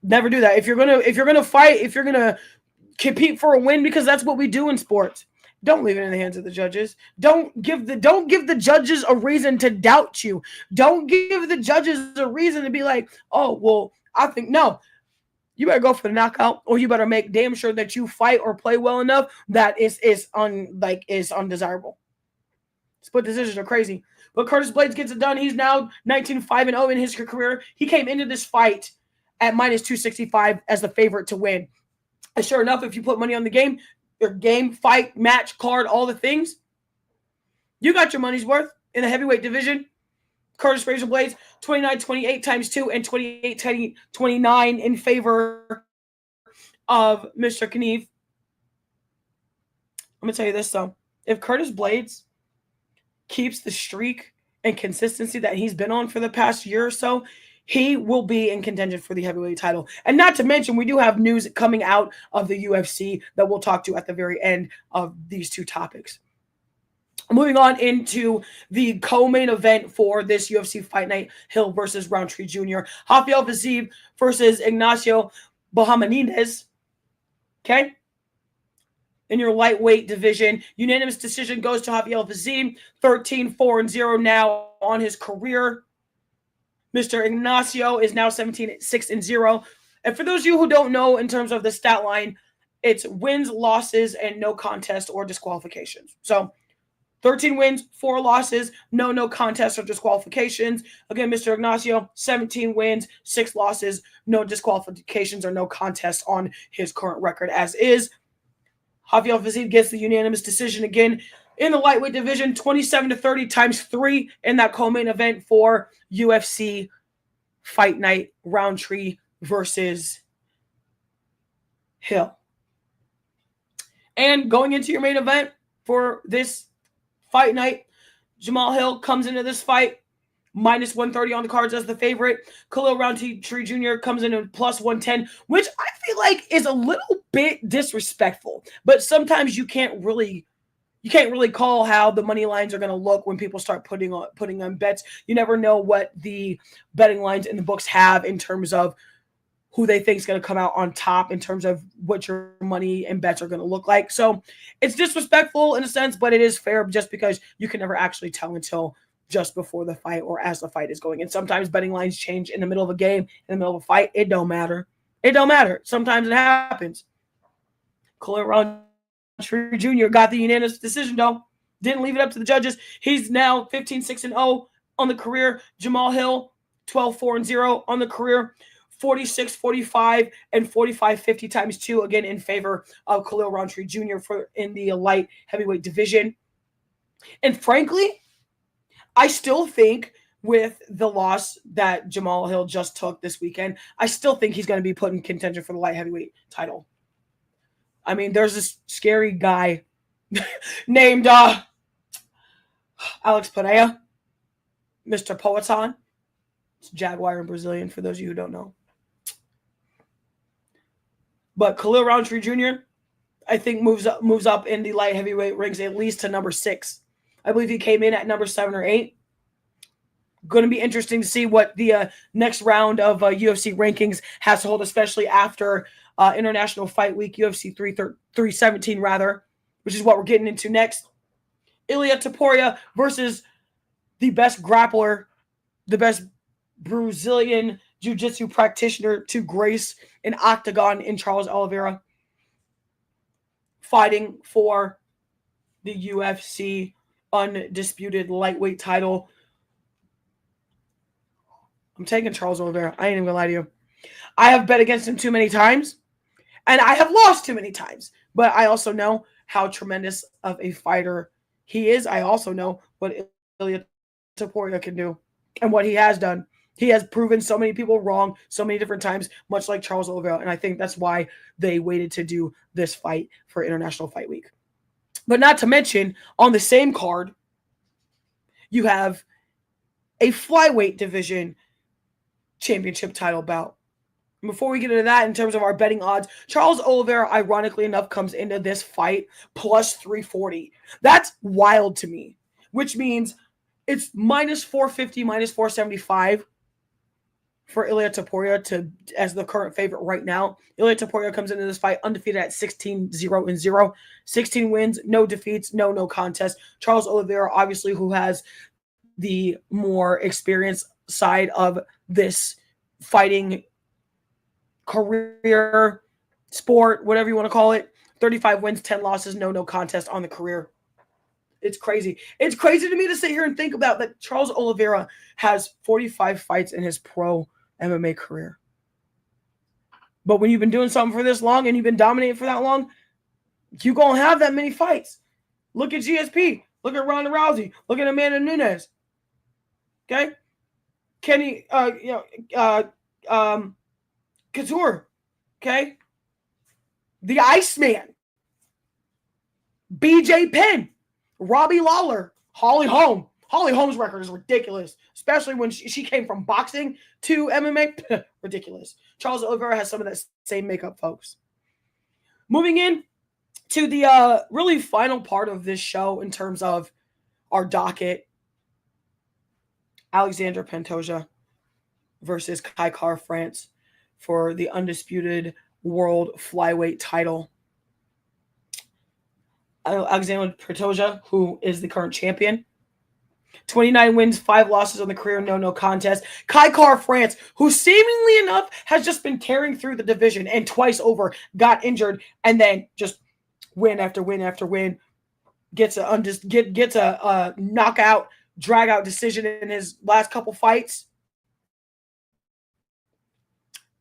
Never do that. If you're gonna fight, if you're gonna compete for a win, because that's what we do in sports, don't leave it in the hands of the judges. Don't give the judges a reason to doubt you. Don't give the judges a reason to be like, oh, well, I think no. You better go for the knockout, or you better make damn sure that you fight or play well enough that is undesirable. Split decisions are crazy. But Curtis Blades gets it done. He's now 19-5-0 in his career. He came into this fight at -265 as the favorite to win. And sure enough, if you put money on the game, your game, fight, match, card, all the things, you got your money's worth in the heavyweight division. Curtis Razor Blades, 29-28 times 2 and 28-29 in favor of Mr. Khaneev. I'm going to tell you this, though. If Curtis Blades keeps the streak and consistency that he's been on for the past year or so, he will be in contention for the heavyweight title. And not to mention, we do have news coming out of the UFC that we'll talk to at the very end of these two topics. Moving on into the co-main event for this UFC Fight Night, Hill versus Roundtree Jr. Rafael Fiziev versus Ignacio Bahamondes. Okay? In your lightweight division, unanimous decision goes to Rafael Fiziev, 13-4-0 now on his career. Mr. Ignacio is now 17-6-0. And for those of you who don't know, in terms of the stat line, it's wins, losses, and no contest or disqualifications. So 13 wins, 4 losses, no contests or disqualifications. Again, Mr. Ignacio, 17 wins, 6 losses, no disqualifications or no contests on his current record as is. Rafael Fiziev gets the unanimous decision again in the lightweight division, 27-30 times 3 in that co-main event for UFC Fight Night, Roundtree versus Hill. And going into your main event for this Fight Night, Jamal Hill comes into this fight -130 on the cards as the favorite. Khalil Roundtree Jr. comes in at +110, which I feel like is a little bit disrespectful. But sometimes you can't really call how the money lines are going to look when people start putting on bets. You never know what the betting lines in the books have in terms of who they think is going to come out on top in terms of what your money and bets are going to look like. So it's disrespectful in a sense, but it is fair just because you can never actually tell until just before the fight or as the fight is going. And sometimes betting lines change in the middle of a game, in the middle of a fight. It don't matter. It don't matter. Sometimes it happens. Khalil Roundtree Jr. got the unanimous decision, though. Didn't leave it up to the judges. He's now 15-6-0 on the career. Jamal Hill, 12-4-0 on the career. 46-45 and 45-50 times 2 again in favor of Khalil Roundtree Jr. in the light heavyweight division. And frankly, I still think with the loss that Jamal Hill just took this weekend, I still think he's going to be put in contention for the light heavyweight title. I mean, there's this scary guy named Alex Pereira, Mr. Poatan. It's Jaguar and Brazilian, for those of you who don't know. But Khalil Roundtree Jr., I think moves up in the light heavyweight rings at least to number 6. I believe he came in at number 7 or 8. Going to be interesting to see what the next round of UFC rankings has to hold, especially after International Fight Week, UFC 317 rather, which is what we're getting into next. Ilia Topuria versus the best grappler, the best Brazilian jiu-jitsu practitioner to grace an octagon in Charles Oliveira, fighting for the UFC undisputed lightweight title. I'm taking Charles Oliveira. I ain't even gonna lie to you. I have bet against him too many times, and I have lost too many times. But I also know how tremendous of a fighter he is. I also know what Ilia Topuria can do. and what he has done. He has proven so many people wrong so many different times, much like Charles Oliveira. And I think that's why they waited to do this fight for International Fight Week. But not to mention, on the same card, you have a flyweight division championship title bout. Before we get into that, in terms of our betting odds, Charles Oliveira, ironically enough, comes into this fight plus 340. That's wild to me, which means it's minus 450, minus 475 for Ilia Topuria as the current favorite right now. Ilia Topuria comes into this fight undefeated at 16-0-0. 16 wins, no defeats, no contest. Charles Oliveira, obviously, who has the more experienced side of this fighting career, sport, whatever you want to call it. 35 wins, 10 losses, no contest on the career. It's crazy. It's crazy to me to sit here and think about that Charles Oliveira has 45 fights in his pro MMA career. But when you've been doing something for this long and you've been dominating for that long, you're going to have that many fights. Look at GSP. Look at Ronda Rousey. Look at Amanda Nunes. Okay? Kenny, Couture. Okay? The Iceman. BJ Penn. Robbie Lawler. Holly Holm. Holly Holm's record is ridiculous, especially when she came from boxing to MMA. Ridiculous. Charles Oliveira has some of that same makeup, folks. Moving in to the really final part of this show in terms of our docket. Alexander Pantoja versus Kai Kara-France for the undisputed world flyweight title. Alexander Pantoja, who is the current champion. 29 wins, 5 losses on the career, no contest. Kai Kara-France, who seemingly enough has just been tearing through the division and twice over got injured and then just win after win after win. Gets a knockout, drag-out decision in his last couple fights.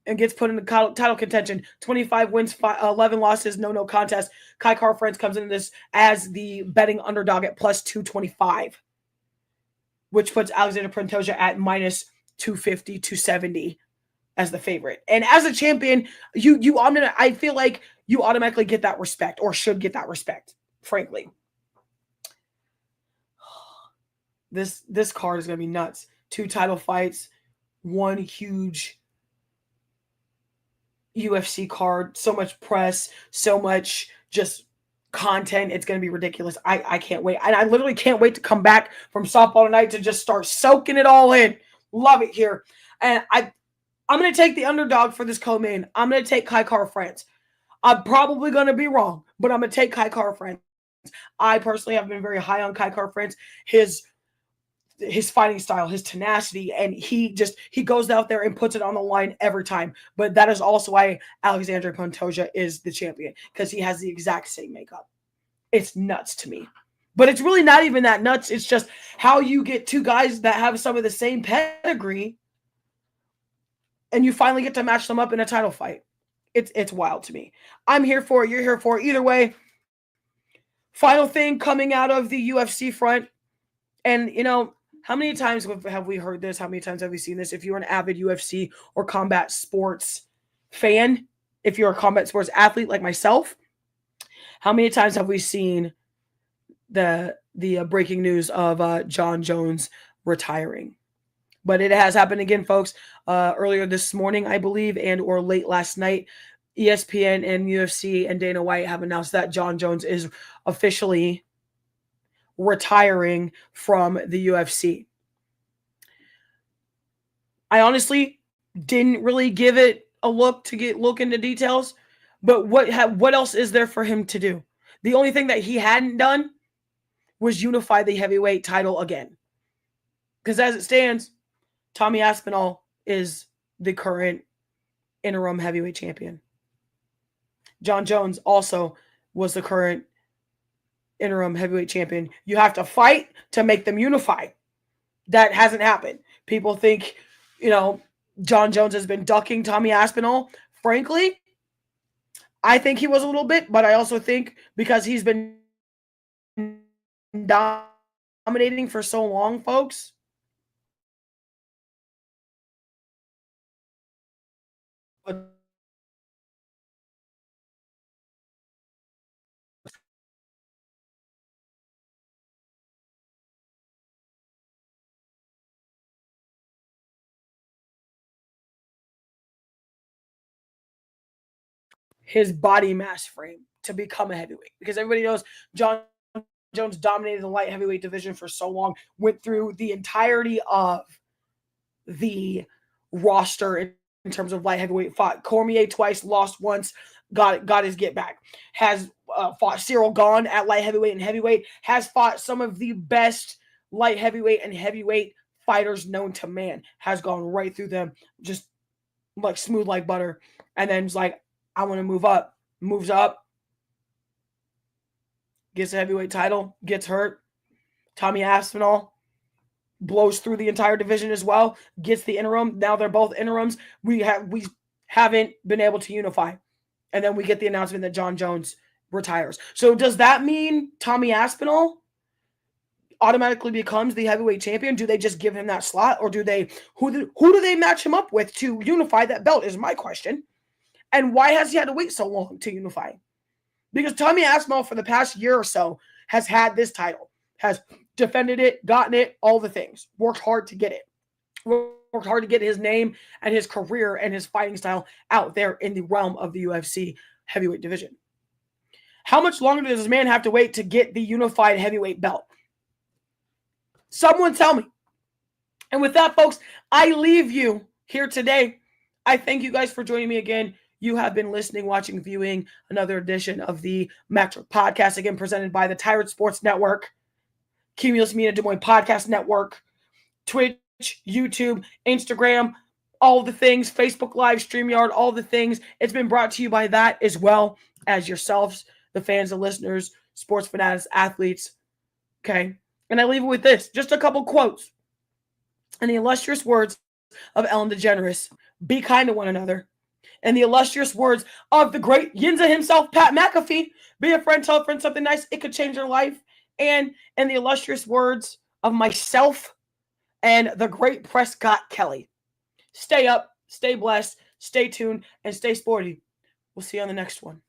And gets put in the title contention. 25 wins, 11 losses, no contest. Kai Kara-France comes into this as the betting underdog at plus 225. Which puts Alexander Pantoja at minus 250, 270 as the favorite. And as a champion, I feel like you automatically get that respect, or should get that respect, frankly. This card is going to be nuts. 2 title fights, 1 huge UFC card, so much press, so much just content. It's going to be ridiculous. I can't wait. And I literally can't wait to come back from softball tonight to just start soaking it all in. Love it here. And I'm going to take the underdog for this co-main. I'm going to take Kai Kara-France. I'm probably going to be wrong, but I'm going to take Kai Kara-France. I personally have been very high on Kai Kara-France. His fighting style, his tenacity, and he goes out there and puts it on the line every time. But that is also why Alexander Pantoja is the champion, because he has the exact same makeup. It's nuts to me. But it's really not even that nuts. It's just how you get 2 guys that have some of the same pedigree and you finally get to match them up in a title fight. It's wild to me. I'm here for it. You're here for it. Either way, final thing coming out of the UFC front. And, how many times have we heard this? How many times have we seen this? If you're an avid UFC or combat sports fan, if you're a combat sports athlete like myself, how many times have we seen the breaking news of Jon Jones retiring? But it has happened again, folks. Earlier this morning, I believe, and or late last night, ESPN and UFC and Dana White have announced that Jon Jones is officially retiring from the UFC. I honestly didn't really give it a look into details, but what else is there for him to do? The only thing that he hadn't done was unify the heavyweight title again. Because as it stands, Tommy Aspinall is the current interim heavyweight champion. Jon Jones also was the current interim heavyweight champion. You have to fight to make them unify. That hasn't happened. People think, Jon Jones has been ducking Tommy Aspinall. Frankly, I think he was a little bit, but I also think because he's been dominating for so long, folks, his body mass frame to become a heavyweight, because everybody knows John Jones dominated the light heavyweight division for so long, went through the entirety of the roster in terms of light heavyweight, fought Cormier twice, lost once, got his get back, has fought Cyril Gahn at light heavyweight and heavyweight, has fought some of the best light heavyweight and heavyweight fighters known to man, has gone right through them, just like smooth like butter, and then it's like, I want to move up, moves up, gets a heavyweight title, gets hurt. Tommy Aspinall blows through the entire division as well, gets the interim. Now they're both interims. We haven't been able to unify. And then we get the announcement that John Jones retires. So does that mean Tommy Aspinall automatically becomes the heavyweight champion? Do they just give him that slot, or do they who do they match him up with to unify that belt is my question. And why has he had to wait so long to unify? Because Tommy Aspinall for the past year or so has had this title, has defended it, gotten it, all the things, worked hard to get it, worked hard to get his name and his career and his fighting style out there in the realm of the UFC heavyweight division. How much longer does this man have to wait to get the unified heavyweight belt? Someone tell me. And with that, folks, I leave you here today. I thank you guys for joining me again. You have been listening, watching, viewing another edition of the TheeMackruckpod podcast, again presented by the Tyrant Sports Network, Cumulus Media Des Moines Podcast Network, Twitch, YouTube, Instagram, all the things, Facebook Live, StreamYard, all the things. It's been brought to you by that, as well as yourselves, the fans, the listeners, sports fanatics, athletes. Okay. And I leave it with this, just a couple quotes. In the illustrious words of Ellen DeGeneres, be kind to one another. In the illustrious words of the great Yinza himself, Pat McAfee, be a friend, tell a friend something nice, it could change their life. And in the illustrious words of myself and the great Prescott Kelly, stay up, stay blessed, stay tuned, and stay sporty. We'll see you on the next one.